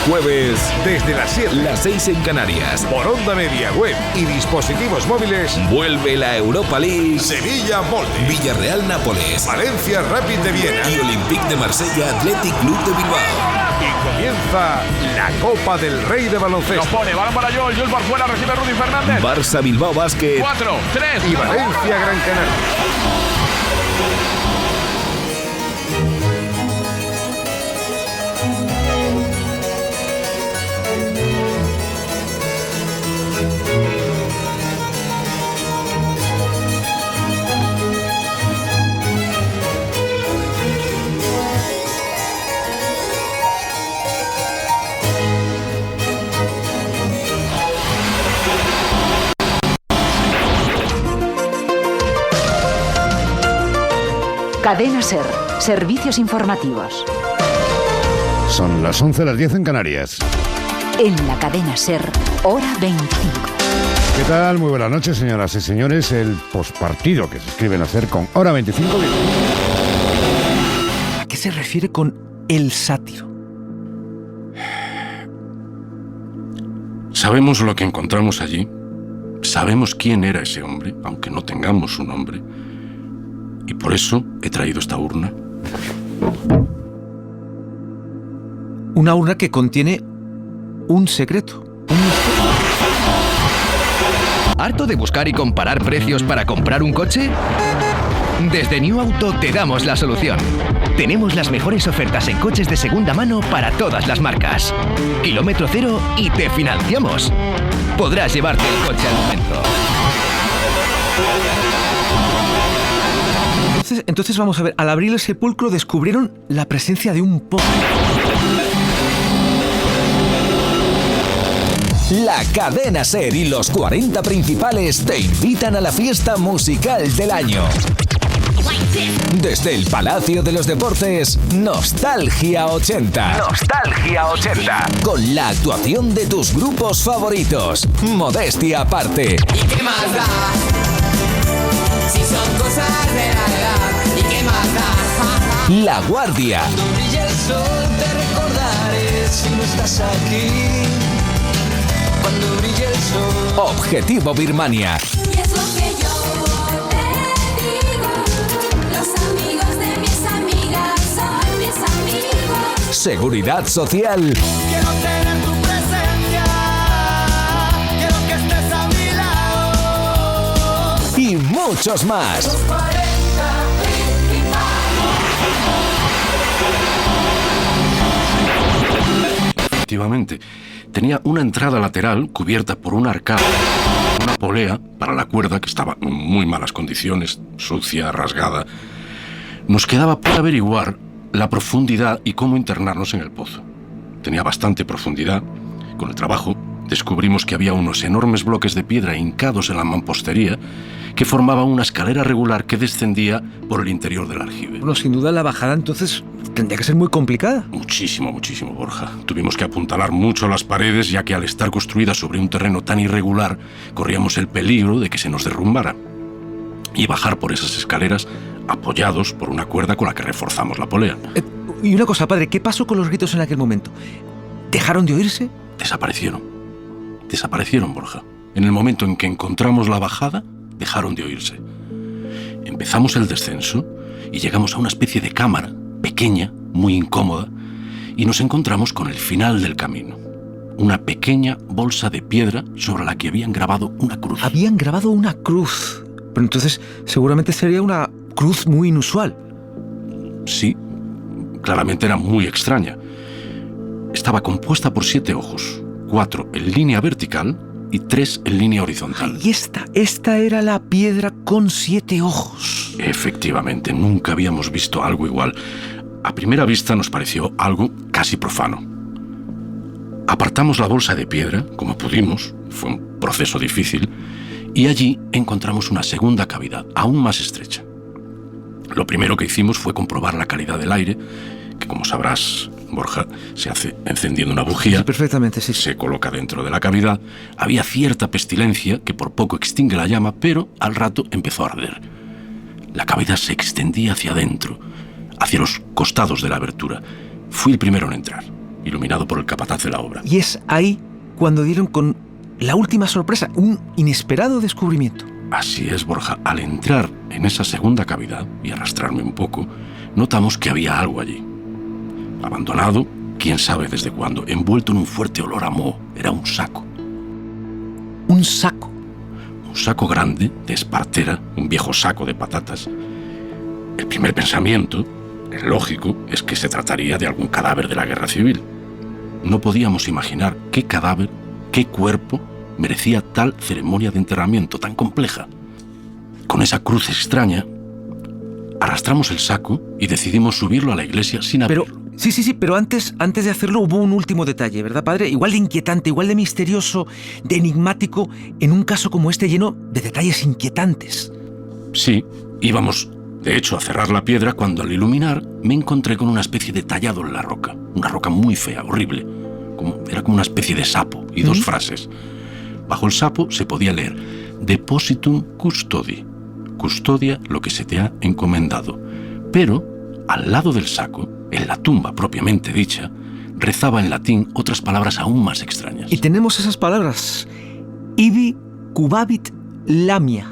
Jueves, desde las 7, las 6 en Canarias, por onda media, web y dispositivos móviles, vuelve la Europa League. Sevilla Molde, Villarreal Nápoles, Valencia Rapid de Viena y Olympique de Marsella Athletic Club de Bilbao. Y comienza la Copa del Rey de baloncesto. Lo pone, balón para Joel por fuera, recibe Rudy Fernández. Barça Bilbao Basket 4, 3 y Valencia Gran Canaria. Cadena SER, servicios informativos. Son las 11, las 10 en Canarias. En la cadena SER, hora 25. ¿Qué tal? Muy buenas noches, señoras y señores. El pospartido que se escribe en SER con hora 25. ¿A qué se refiere con el sátiro? Sabemos lo que encontramos allí. Sabemos quién era ese hombre, aunque no tengamos su nombre. Y por eso he traído esta urna. Una urna que contiene un secreto. ¿Harto de buscar y comparar precios para comprar un coche? Desde New Auto te damos la solución. Tenemos las mejores ofertas en coches de segunda mano para todas las marcas. Kilómetro cero y te financiamos. Podrás llevarte el coche al momento. Entonces vamos a ver, al abrir el sepulcro descubrieron la presencia de un pozo. La cadena SER y los 40 principales te invitan a la fiesta musical del año. Desde el Palacio de los Deportes, Nostalgia 80. Nostalgia 80. Con la actuación de tus grupos favoritos. Modestia aparte. ¿Y qué más da? Si son cosas de la edad. ¿Y qué más da? La Guardia. Cuando brille el sol te recordaré. si no estás aquí, cuando brille el sol. Objetivo Birmania. Y es lo que yo te digo, los amigos de mis amigas son mis amigos. Seguridad social. Quiero tener tu presencia, quiero que estés a mi lado. Y muchos más. Los 40 Efectivamente, tenía una entrada lateral cubierta por una arcada, una polea para la cuerda que estaba en muy malas condiciones, sucia, rasgada. Nos quedaba por averiguar la profundidad y cómo internarnos en el pozo. Tenía bastante profundidad. Con el trabajo descubrimos que había unos enormes bloques de piedra hincados en la mampostería que formaban una escalera regular que descendía por el interior del aljibe. Bueno, sin duda la bajada entonces tendría que ser muy complicada. Muchísimo, Borja. Tuvimos que apuntalar mucho las paredes, ya que al estar construidas sobre un terreno tan irregular, corríamos el peligro de que se nos derrumbara. Y bajar por esas escaleras apoyados por una cuerda con la que reforzamos la polea. Y una cosa, padre, ¿qué pasó con los gritos en aquel momento? ¿Dejaron de oírse? Desaparecieron, Borja. En el momento en que encontramos la bajada, dejaron de oírse. Empezamos el descenso y llegamos a una especie de cámara, pequeña, muy incómoda, y nos encontramos con el final del camino. Una pequeña bolsa de piedra sobre la que habían grabado una cruz. Habían grabado una cruz. Pero entonces seguramente sería una cruz muy inusual. Sí, claramente era muy extraña. Estaba compuesta por 7 ojos, 4 en línea vertical y 3 en línea horizontal. Y esta era la piedra con 7 ojos. Efectivamente, nunca habíamos visto algo igual. A primera vista nos pareció algo casi profano. Apartamos la bolsa de piedra, como pudimos, fue un proceso difícil, y allí encontramos una segunda cavidad, aún más estrecha. Lo primero que hicimos fue comprobar la calidad del aire, que como sabrás, Borja, se hace encendiendo una bujía. Sí, perfectamente, sí. Se coloca dentro de la cavidad. Había cierta pestilencia que por poco extingue la llama, pero al rato empezó a arder. La cavidad se extendía hacia adentro, hacia los costados de la abertura. Fui el primero en entrar, iluminado por el capataz de la obra. Y es ahí cuando dieron con la última sorpresa, un inesperado descubrimiento. Así es, Borja. Al entrar en esa segunda cavidad y arrastrarme un poco, notamos que había algo allí. Abandonado, quién sabe desde cuándo, envuelto en un fuerte olor a moho. Era un saco. ¿Un saco? Un saco grande, de espartera, un viejo saco de patatas. El primer pensamiento, el lógico, es que se trataría de algún cadáver de la guerra civil. No podíamos imaginar qué cadáver, qué cuerpo merecía tal ceremonia de enterramiento tan compleja. Con esa cruz extraña, arrastramos el saco y decidimos subirlo a la iglesia sin abrirlo. Sí, pero antes de hacerlo hubo un último detalle, ¿verdad, padre? Igual de inquietante, igual de misterioso, de enigmático, en un caso como este lleno de detalles inquietantes. Sí, íbamos, de hecho, a cerrar la piedra cuando al iluminar me encontré con una especie de tallado en la roca. Una roca muy fea, horrible. Era como una especie de sapo y 2 frases. Bajo el sapo se podía leer Depositum custodi. Custodia lo que se te ha encomendado. Pero, al lado del saco, en la tumba propiamente dicha, rezaba en latín otras palabras aún más extrañas. Y tenemos esas palabras. Ibi cubabit lamia.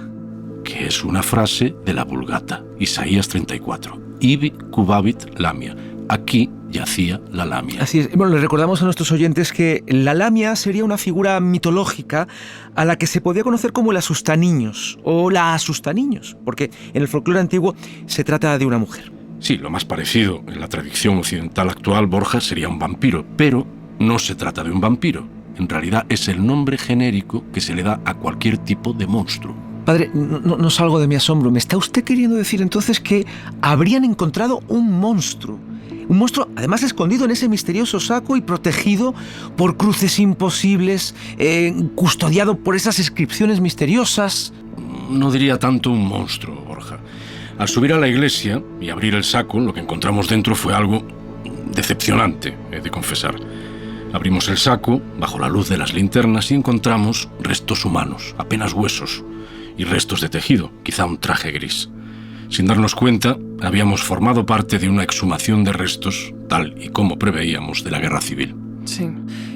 Que es una frase de la Vulgata, Isaías 34. Ibi cubabit lamia. Aquí yacía la lamia. Así es. Bueno, le recordamos a nuestros oyentes que la lamia sería una figura mitológica a la que se podía conocer como el asustaniños o la asustaniños, porque en el folclore antiguo se trata de una mujer. Sí, lo más parecido en la tradición occidental actual, Borja, sería un vampiro, pero no se trata de un vampiro. En realidad es el nombre genérico que se le da a cualquier tipo de monstruo. Padre, no salgo de mi asombro. ¿Me está usted queriendo decir entonces que habrían encontrado un monstruo? Un monstruo, además, escondido en ese misterioso saco y protegido por cruces imposibles, custodiado por esas inscripciones misteriosas. No diría tanto un monstruo, Borja. Al subir a la iglesia y abrir el saco, lo que encontramos dentro fue algo decepcionante, he de confesar. Abrimos el saco, bajo la luz de las linternas, y encontramos restos humanos, apenas huesos, y restos de tejido, quizá un traje gris. Sin darnos cuenta, habíamos formado parte de una exhumación de restos, tal y como preveíamos, de la guerra civil. Sí.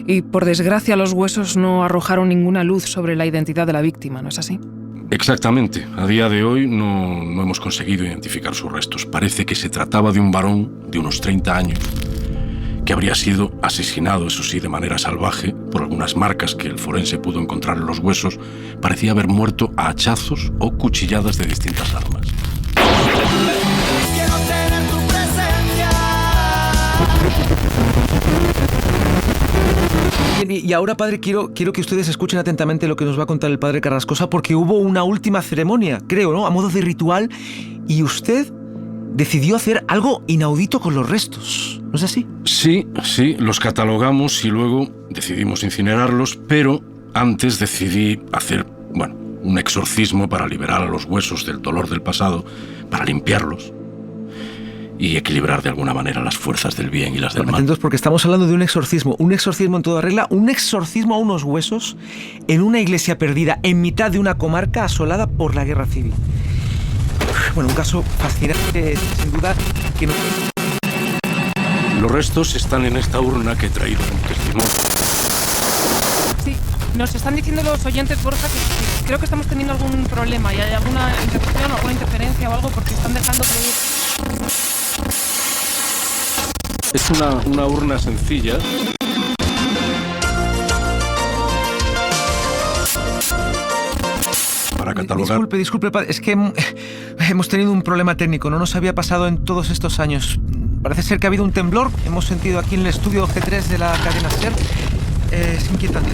Y por desgracia los huesos no arrojaron ninguna luz sobre la identidad de la víctima, ¿no es así? Exactamente. A día de hoy no hemos conseguido identificar sus restos. Parece que se trataba de un varón de unos 30 años que habría sido asesinado, eso sí, de manera salvaje, por algunas marcas que el forense pudo encontrar en los huesos. Parecía haber muerto a hachazos o cuchilladas de distintas armas. Quiero tener tu presencia. Bien, y ahora, padre, quiero que ustedes escuchen atentamente lo que nos va a contar el padre Carrascosa, porque hubo una última ceremonia, creo, ¿no?, a modo de ritual, y usted decidió hacer algo inaudito con los restos, ¿no es así? Sí, los catalogamos y luego decidimos incinerarlos, pero antes decidí hacer, un exorcismo para liberar a los huesos del dolor del pasado, para limpiarlos y equilibrar de alguna manera las fuerzas del bien y las del mal. Atentos, porque estamos hablando de un exorcismo en toda regla, un exorcismo a unos huesos en una iglesia perdida en mitad de una comarca asolada por la guerra civil. Bueno, un caso fascinante, sin duda, que no... Los restos están en esta urna que he traído como testimonio. Sí, nos están diciendo los oyentes, Borja, que creo que estamos teniendo algún problema y hay alguna interrupción o alguna interferencia o algo porque están dejando que... Es una urna sencilla. Para catalogar. Disculpe, padre, es que hemos tenido un problema técnico, no nos había pasado en todos estos años. Parece ser que ha habido un temblor, hemos sentido aquí en el estudio G3 de la cadena SER. Es inquietante.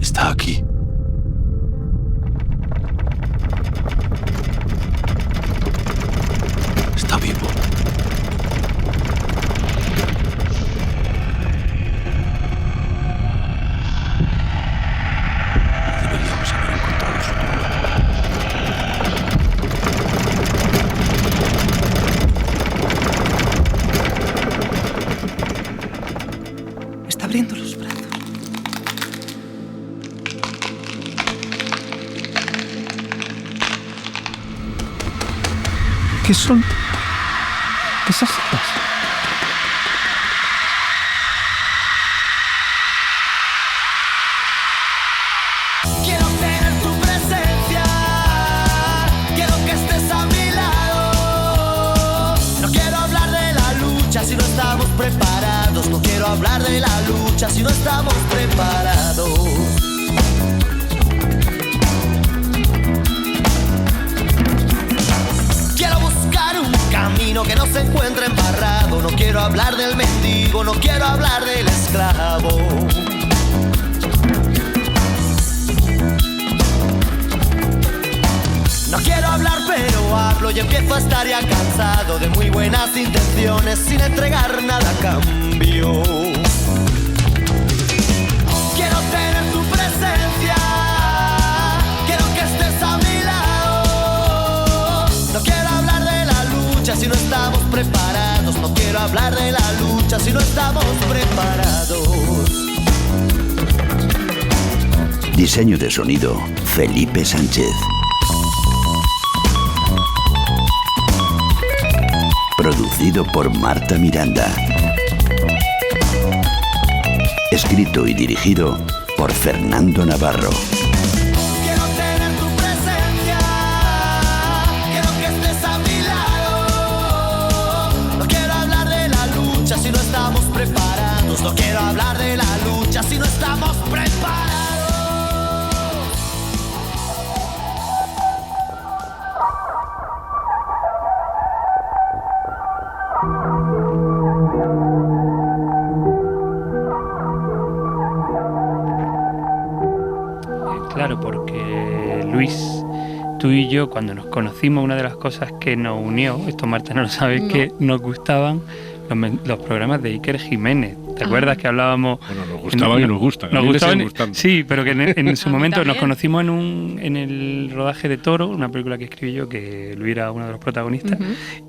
Está aquí. Está vivo. Deberíamos haber encontrado su tumba. Está abriendo los brazos. ¿Qué son esas citas? Quiero tener tu presencia. Quiero que estés a mi lado. No quiero hablar de la lucha si no estamos preparados. No quiero hablar de la lucha si no estamos preparados. Que no se encuentre embarrado. No quiero hablar del mendigo, no quiero hablar del esclavo. No quiero hablar pero hablo y empiezo a estar ya cansado de muy buenas intenciones sin entregar nada a cambio. Quiero tener tu presencia. Quiero que estés a mi lado. No quiero hablar de la lucha si no estamos preparados. No quiero hablar de la lucha si no estamos preparados. Diseño de sonido, Felipe Sánchez. Producido por Marta Miranda. Escrito y dirigido por Fernando Navarro. Quiero tener tu presencia. Quiero que estés a mi lado. No quiero hablar de la lucha si no estamos preparados. No quiero hablar de la lucha si no estamos preparados. Claro, porque Luis, tú y yo, cuando nos conocimos, una de las cosas que nos unió, esto Marta no lo sabe, es que nos gustaban los programas de Iker Jiménez. ¿Te acuerdas que hablábamos? Bueno, nos gustaban y nos gustan. Nos gustaban, gustando. sí, pero que en su momento nos conocimos en el rodaje de Toro, una película que escribí yo, que Luis era uno de los protagonistas,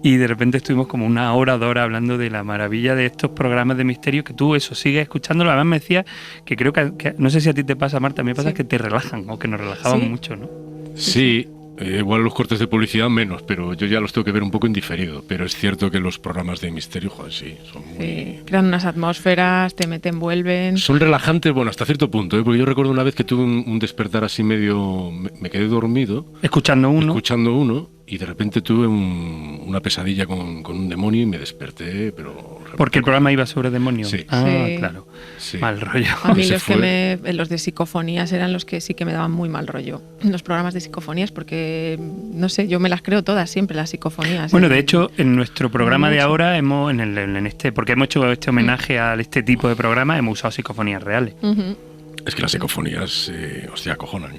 y de repente estuvimos como una hora, 2 horas hablando de la maravilla de estos programas de misterio, que tú eso sigues escuchándolo. Además me decía que creo que no sé si a ti te pasa, Marta, a mí me pasa que te relajan, o que nos relajaban mucho, ¿no? Sí, igual los cortes de publicidad menos, pero yo ya los tengo que ver un poco en diferido. Pero es cierto que los programas de misterio, joder, sí, son muy... Sí, crean unas atmósferas, te envuelven. Son relajantes, bueno, hasta cierto punto, porque yo recuerdo una vez que tuve un despertar así medio... Me quedé dormido. Escuchando uno. Y de repente tuve una pesadilla con un demonio y me desperté, pero... Porque el programa iba sobre demonios. Sí. Sí. Claro. Sí. Mal rollo. A mí los de psicofonías eran los que sí que me daban muy mal rollo. Los programas de psicofonías, porque, no sé, yo me las creo todas siempre, las psicofonías. Bueno, de hecho, en nuestro programa de ahora, porque hemos hecho este homenaje a este tipo de programa, hemos usado psicofonías reales. Es que las psicofonías, hostia, acojonan.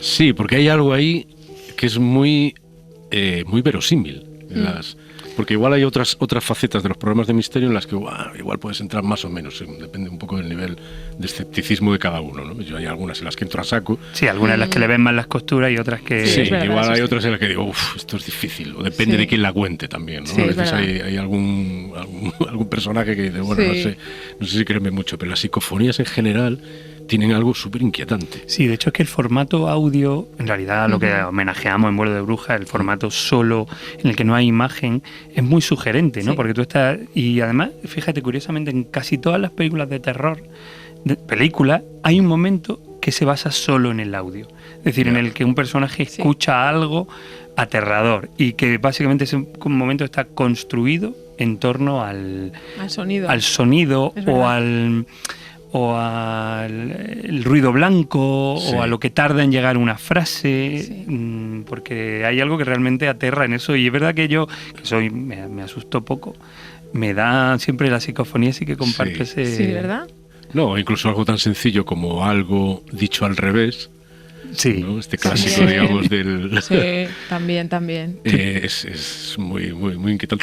Sí, porque hay algo ahí que es muy verosímil. Porque igual hay otras facetas de los programas de misterio en las que igual puedes entrar más o menos, depende un poco del nivel de escepticismo de cada uno, ¿no? Yo hay algunas en las que entro a saco. Sí, algunas en las que le ven más las costuras y otras que... Sí, verdad, igual hay otras en las que digo, esto es difícil, o depende de quién la cuente también, ¿no? Sí, a veces hay algún personaje que dice, bueno, no sé si creerme mucho, pero las psicofonías en general tienen algo súper inquietante. Sí, de hecho es que el formato audio, en realidad lo que homenajeamos en Vuelo de Bruja, el formato solo, en el que no hay imagen, es muy sugerente, ¿no? Porque tú estás... Y además, fíjate, curiosamente, en casi todas las películas de terror, hay un momento que se basa solo en el audio. Es decir, en el que un personaje escucha algo aterrador y que básicamente ese momento está construido en torno al sonido o al ruido blanco o a lo que tarda en llegar una frase, porque hay algo que realmente aterra en eso. Y es verdad que yo, que me asustó poco, me da siempre la psicofonía, sí que comparte ese... Sí, ¿verdad? No, incluso algo tan sencillo como algo dicho al revés. Sí, ¿no? Este clásico, digamos, del... Sí, también. Es muy inquietante.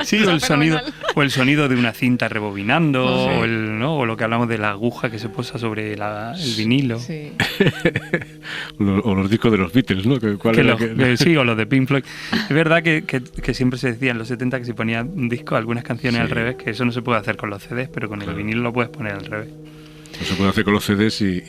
Sí, o el sonido de una cinta rebobinando, o lo que hablamos de la aguja que se posa sobre el vinilo. Sí. o los discos de los Beatles, ¿no? Sí, o los de Pink Floyd. Es verdad que siempre se decía en los 70 que si ponía un disco, algunas canciones al revés, que eso no se puede hacer con los CDs, pero con el vinilo lo puedes poner al revés. No se puede hacer con los CDs y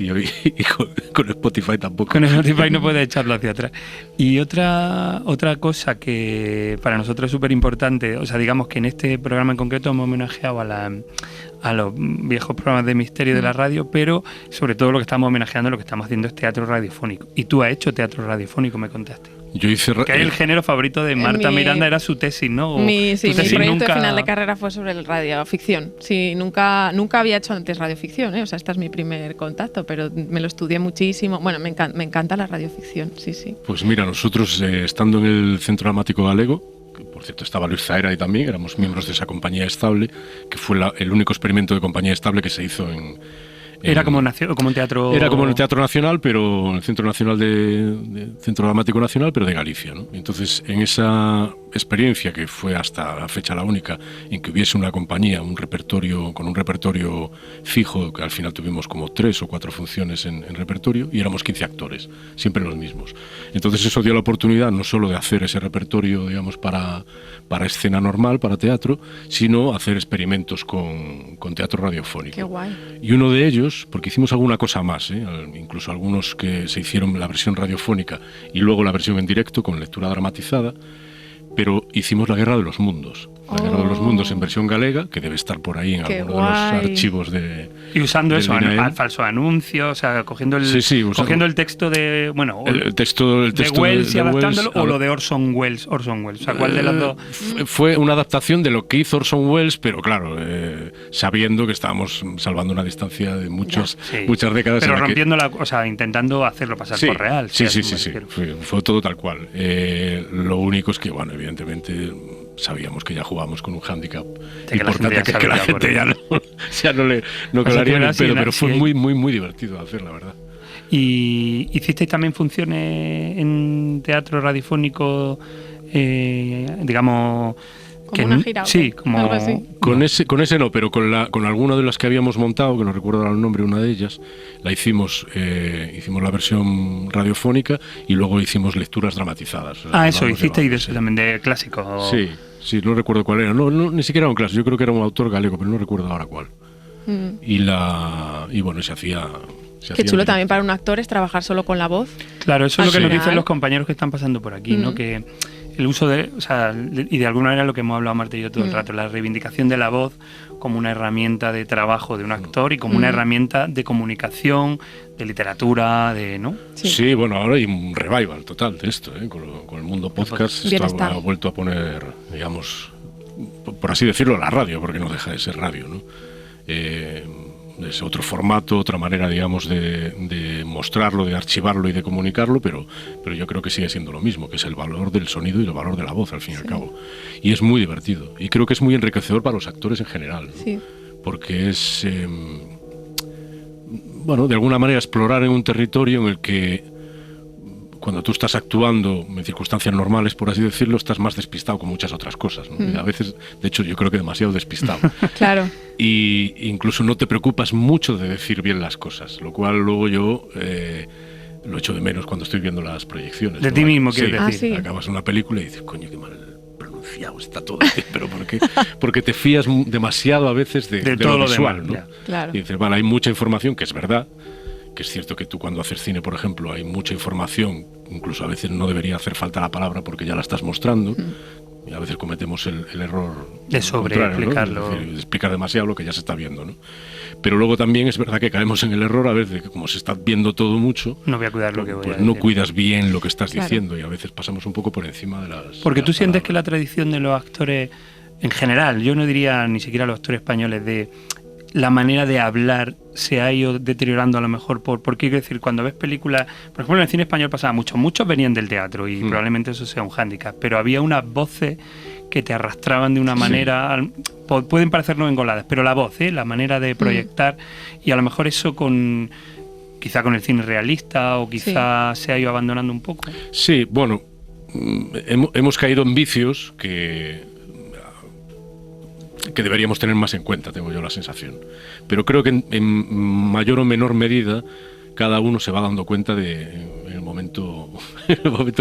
con Spotify tampoco. Con Spotify no puedes echarlo hacia atrás. Y otra cosa que para nosotros es súper importante, o sea, digamos que en este programa en concreto hemos homenajeado a los viejos programas de misterio de la radio, pero sobre todo lo que estamos homenajeando, lo que estamos haciendo es teatro radiofónico. Y tú has hecho teatro radiofónico, me contaste. Yo hice... Que el género favorito de Marta Miranda era su tesis, ¿no? Mi proyecto de final de carrera fue sobre el radioficción. Sí, nunca había hecho antes radioficción, ¿eh? O sea, este es mi primer contacto, pero me lo estudié muchísimo. Bueno, me encanta la radioficción, sí. Pues mira, nosotros estando en el Centro Dramático Galego, que por cierto estaba Luis Zaera ahí también, éramos miembros de esa compañía estable, que fue el único experimento de compañía estable que se hizo Era como un teatro... Era como el Teatro Nacional, pero el Centro Nacional Centro Dramático Nacional, pero de Galicia, ¿no? Entonces, en esa experiencia, que fue hasta la fecha la única, en que hubiese una compañía, con un repertorio fijo, que al final tuvimos como 3 o 4 funciones en repertorio, y éramos 15 actores, siempre los mismos. Entonces eso dio la oportunidad no solo de hacer ese repertorio, digamos, para escena normal, para teatro, sino hacer experimentos con teatro radiofónico. Qué guay. Y uno de ellos, porque hicimos alguna cosa más, incluso algunos que se hicieron la versión radiofónica y luego la versión en directo con lectura dramatizada, pero hicimos La Guerra de los Mundos. La Guerra de los Mundos en versión galega, que debe estar por ahí en alguno de los archivos de... Y usando eso, al falso anuncio, o sea, cogiendo el texto de... Bueno, el texto de Wells y adaptándolo, o lo de Orson Welles. O sea, ¿cuál de las dos? Fue una adaptación de lo que hizo Orson Welles, pero claro, sabiendo que estábamos salvando una distancia de muchas décadas. Pero rompiendo o sea, intentando hacerlo pasar por real. Sí. Fue todo tal cual. Lo único es que, bueno, evidentemente... sabíamos que ya jugábamos con un hándicap importante, que la gente ya no calaría en el pelo, pero fue muy divertido hacer, la verdad. ¿Y hicisteis también funciones en teatro radiofónico, digamos... Como una gira. Sí, como algo así. Con ese no, pero con alguna de las que habíamos montado, que no recuerdo ahora el nombre, una de ellas, la hicimos la versión radiofónica y luego hicimos lecturas dramatizadas. Eso, hicisteis de eso también, de clásico. Sí, no recuerdo cuál era. No, ni siquiera era un clásico, yo creo que era un autor galego, pero no recuerdo ahora cuál. Y bueno, se hacía Qué chulo también para un actor es trabajar solo con la voz. Claro, eso es lo que nos dicen los compañeros que están pasando por aquí, ¿no? Que el uso de, o sea, y de alguna manera lo que hemos hablado Marta y yo todo el rato, la reivindicación de la voz como una herramienta de trabajo de un actor y como una herramienta de comunicación, de literatura, ¿no? Sí, bueno, ahora hay un revival total de esto, con el mundo podcast. Esto ha vuelto a poner, digamos, por así decirlo, la radio, porque no deja de ser radio, ¿no? Es otro formato, otra manera, digamos, de mostrarlo, de archivarlo y de comunicarlo, pero yo creo que sigue siendo lo mismo, que es el valor del sonido y el valor de la voz, al fin y al cabo. Y es muy divertido. Y creo que es muy enriquecedor para los actores en general, ¿no? Sí. Porque es, bueno, de alguna manera explorar en un territorio en el que cuando tú estás actuando en circunstancias normales, por así decirlo, estás más despistado con muchas otras cosas, ¿no? Y a veces, de hecho, yo creo que demasiado despistado. Claro. Y incluso no te preocupas mucho de decir bien las cosas, lo cual luego yo lo echo de menos cuando estoy viendo las proyecciones. De ti mismo, quieres decir. Acabas una película y dices, coño, qué mal pronunciado está todo, pero ¿por qué? Porque te fías demasiado a veces de todo lo visual, ¿no? Claro. Y dices, vale, hay mucha información, que es verdad, que es cierto que tú cuando haces cine, por ejemplo, hay mucha información, incluso a veces no debería hacer falta la palabra porque ya la estás mostrando, y a veces cometemos el error de sobreexplicarlo, ¿no? De explicar demasiado lo que ya se está viendo, ¿no? Pero luego también es verdad que caemos en el error a veces de que como se está viendo todo mucho, no voy a cuidar lo que voy a decir. No cuidas bien lo que estás diciendo, y a veces pasamos un poco por encima de las... Porque tú sientes que la tradición de los actores, en general, yo no diría ni siquiera los actores españoles, de la manera de hablar se ha ido deteriorando a lo mejor porque quiero decir, cuando ves películas, por ejemplo en el cine español pasaba muchos venían del teatro y probablemente eso sea un hándicap, pero había unas voces que te arrastraban de una manera, pueden parecernos engoladas, pero la voz, la manera de proyectar, y a lo mejor eso quizá con el cine realista o quizá se ha ido abandonando un poco. Sí, bueno, hemos caído en vicios que deberíamos tener más en cuenta, tengo yo la sensación. Pero creo que en mayor o menor medida cada uno se va dando cuenta en el momento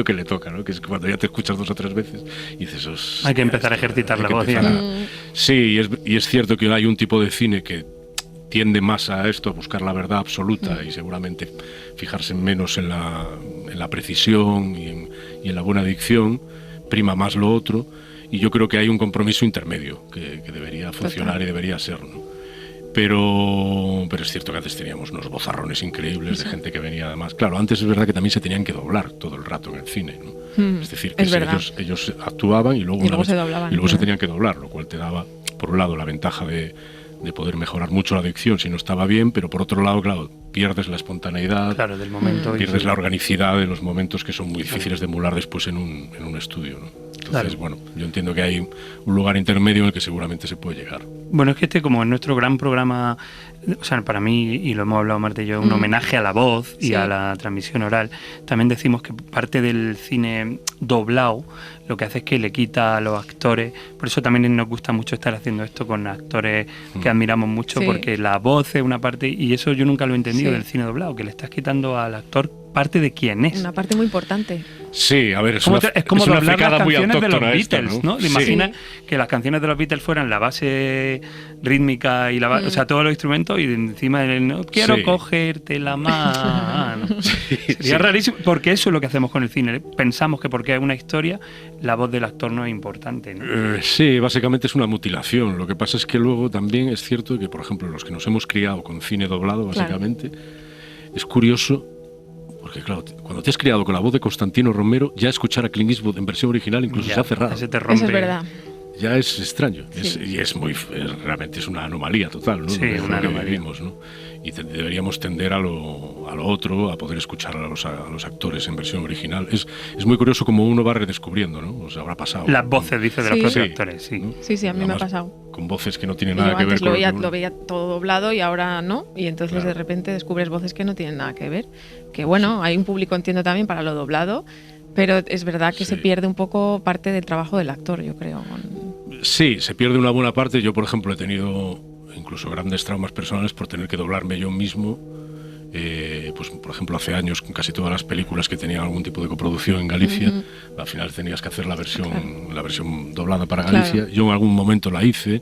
que le toca, ¿no? Que es cuando ya te escuchas 2 o 3 veces y dices... Hay que empezar a ejercitar la voz. Sí, y es cierto que hay un tipo de cine que tiende más a esto, a buscar la verdad absoluta y seguramente fijarse menos en la precisión y en la buena dicción, prima más lo otro. Y yo creo que hay un compromiso intermedio que debería funcionar y debería ser, ¿no? Pero es cierto que antes teníamos unos vozarrones increíbles de gente que venía además... Claro, antes es verdad que también se tenían que doblar todo el rato en el cine, ¿no? Es decir, que ellos actuaban y luego se doblaban. Y luego se tenían que doblar, lo cual te daba, por un lado, la ventaja de poder mejorar mucho la dicción si no estaba bien, pero por otro lado, claro, pierdes la espontaneidad, del momento, pierdes la organicidad de los momentos que son muy difíciles de emular después en un estudio, ¿no? Entonces, bueno, yo entiendo que hay un lugar intermedio en el que seguramente se puede llegar. Bueno, es que como en nuestro gran programa, o sea, para mí, y lo hemos hablado Marta y yo, un homenaje a la voz y a la transmisión oral, también decimos que parte del cine doblado lo que hace es que le quita a los actores, por eso también nos gusta mucho estar haciendo esto con actores que admiramos mucho, porque la voz es una parte, y eso yo nunca lo he entendido del cine doblado, que le estás quitando al actor parte de quién es. Una parte muy importante. Sí, a ver, es como una doblar las canciones de los Beatles, esta, ¿no? Imagina que las canciones de los Beatles fueran la base rítmica y o sea, todos los instrumentos y encima del no quiero cogerte la mano. Sería rarísimo, porque eso es lo que hacemos con el cine. Pensamos que porque es una historia, la voz del actor no es importante, ¿no? Sí, básicamente es una mutilación. Lo que pasa es que luego también es cierto que, por ejemplo, los que nos hemos criado con cine doblado, básicamente, es curioso. Porque claro, cuando te has criado con la voz de Constantino Romero, ya escuchar a Clint Eastwood en versión original incluso se hace raro. Eso es verdad. Ya es extraño, realmente es una anomalía total, ¿no? Sí, una anomalía. Que vivimos, ¿no? Y deberíamos tender a lo otro, a poder escuchar a los actores en versión original. Es muy curioso como uno va redescubriendo, ¿no? O sea, habrá pasado. Las voces, dice, de los propios actores, sí. ¿no? Sí, a mí me ha pasado. Con voces que no tienen nada que ver con... Lo veía todo doblado y ahora no, y entonces de repente descubres voces que no tienen nada que ver. Que bueno, hay un público, entiendo, también para lo doblado, pero es verdad que se pierde un poco parte del trabajo del actor, yo creo. Sí, se pierde una buena parte. Yo, por ejemplo, he tenido incluso grandes traumas personales por tener que doblarme yo mismo. Pues, por ejemplo, hace años, con casi todas las películas que tenían algún tipo de coproducción en Galicia, al final tenías que hacer la versión doblada para Galicia. Yo en algún momento la hice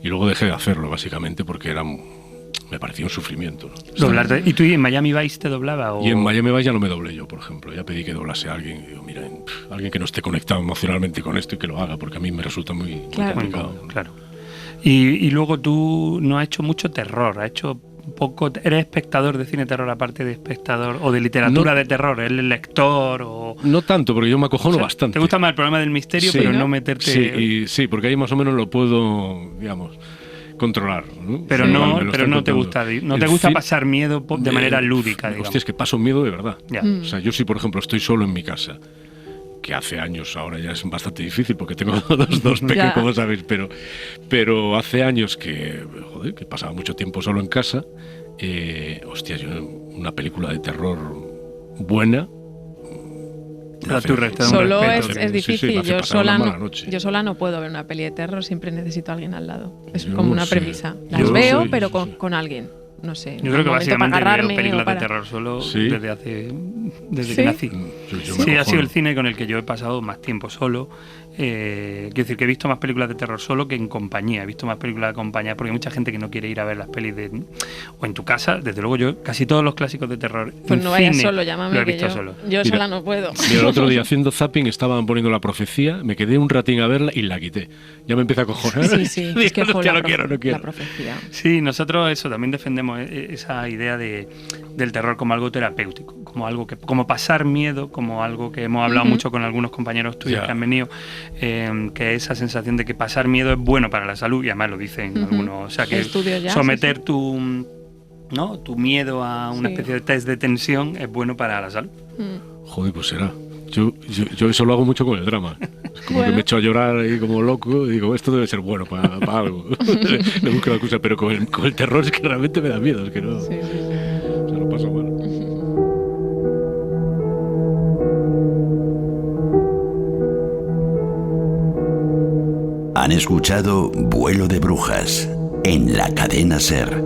y luego dejé de hacerlo, básicamente, porque era me parecía un sufrimiento, ¿no? Doblarte. ¿Y tú en Miami Vice te doblaba? ¿O? Y en Miami Vice ya no me doblé yo, por ejemplo. Ya pedí que doblase a alguien. Y digo, mira, alguien que no esté conectado emocionalmente con esto y que lo haga, porque a mí me resulta muy complicado. Claro. Y luego tú no has hecho mucho terror, has hecho poco. ¿Eres espectador de cine terror aparte de espectador o de literatura de terror? ¿Eres lector o...? No tanto, porque yo me acojono bastante. ¿Te gusta más el problema del misterio, pero no meterte...? Sí, porque ahí más o menos lo puedo, digamos, controlar, ¿no? Pero no te gusta pasar miedo de manera lúdica, digamos. Hostia, es que paso miedo de verdad. Ya. O sea, yo sí, por ejemplo, estoy solo en mi casa, que hace años, ahora ya es bastante difícil porque tengo dos pequeños, como sabéis, pero hace años que pasaba mucho tiempo solo en casa. Hostia, yo una película de terror buena... Solo es difícil. Yo sola no puedo ver una peli de terror, siempre necesito a alguien al lado. Es como una premisa. Las veo, pero con alguien. No sé. Yo creo que básicamente veo películas de terror solo desde que nací. Sí, ha sido el cine con el que yo he pasado más tiempo solo. Quiero decir que he visto más películas de terror solo que en compañía. He visto más películas acompañadas porque hay mucha gente que no quiere ir a ver las pelis o en tu casa. Desde luego yo casi todos los clásicos de terror pues no vayas solo, llámame, lo he visto solo. Yo sola no puedo. Mira, el otro día haciendo zapping estaban poniendo La Profecía, me quedé un ratín a verla y la quité. Ya me empieza a cojonar. Sí, es que no quiero. La Profecía. Sí, nosotros eso también defendemos esa idea del terror como algo terapéutico, como pasar miedo, como algo que hemos hablado mucho con algunos compañeros tuyos que han venido, que esa sensación de que pasar miedo es bueno para la salud, y además lo dicen algunos, o sea que someter tu miedo a una especie de test de tensión es bueno para la salud. Joder, pues será. Yo eso lo hago mucho con el drama. Es como que me echo a llorar ahí como loco y digo, esto debe ser bueno para algo. Me busco la excusa, pero con el terror es que realmente me da miedo, es que no. Se lo paso mal. Han escuchado Vuelo de Brujas en la cadena SER.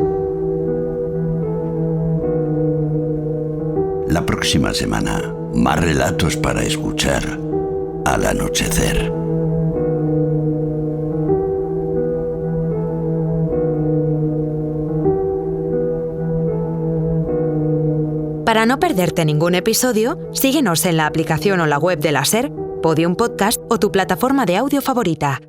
La próxima semana, más relatos para escuchar al anochecer. Para no perderte ningún episodio, síguenos en la aplicación o la web de la SER, Podium Podcast o tu plataforma de audio favorita.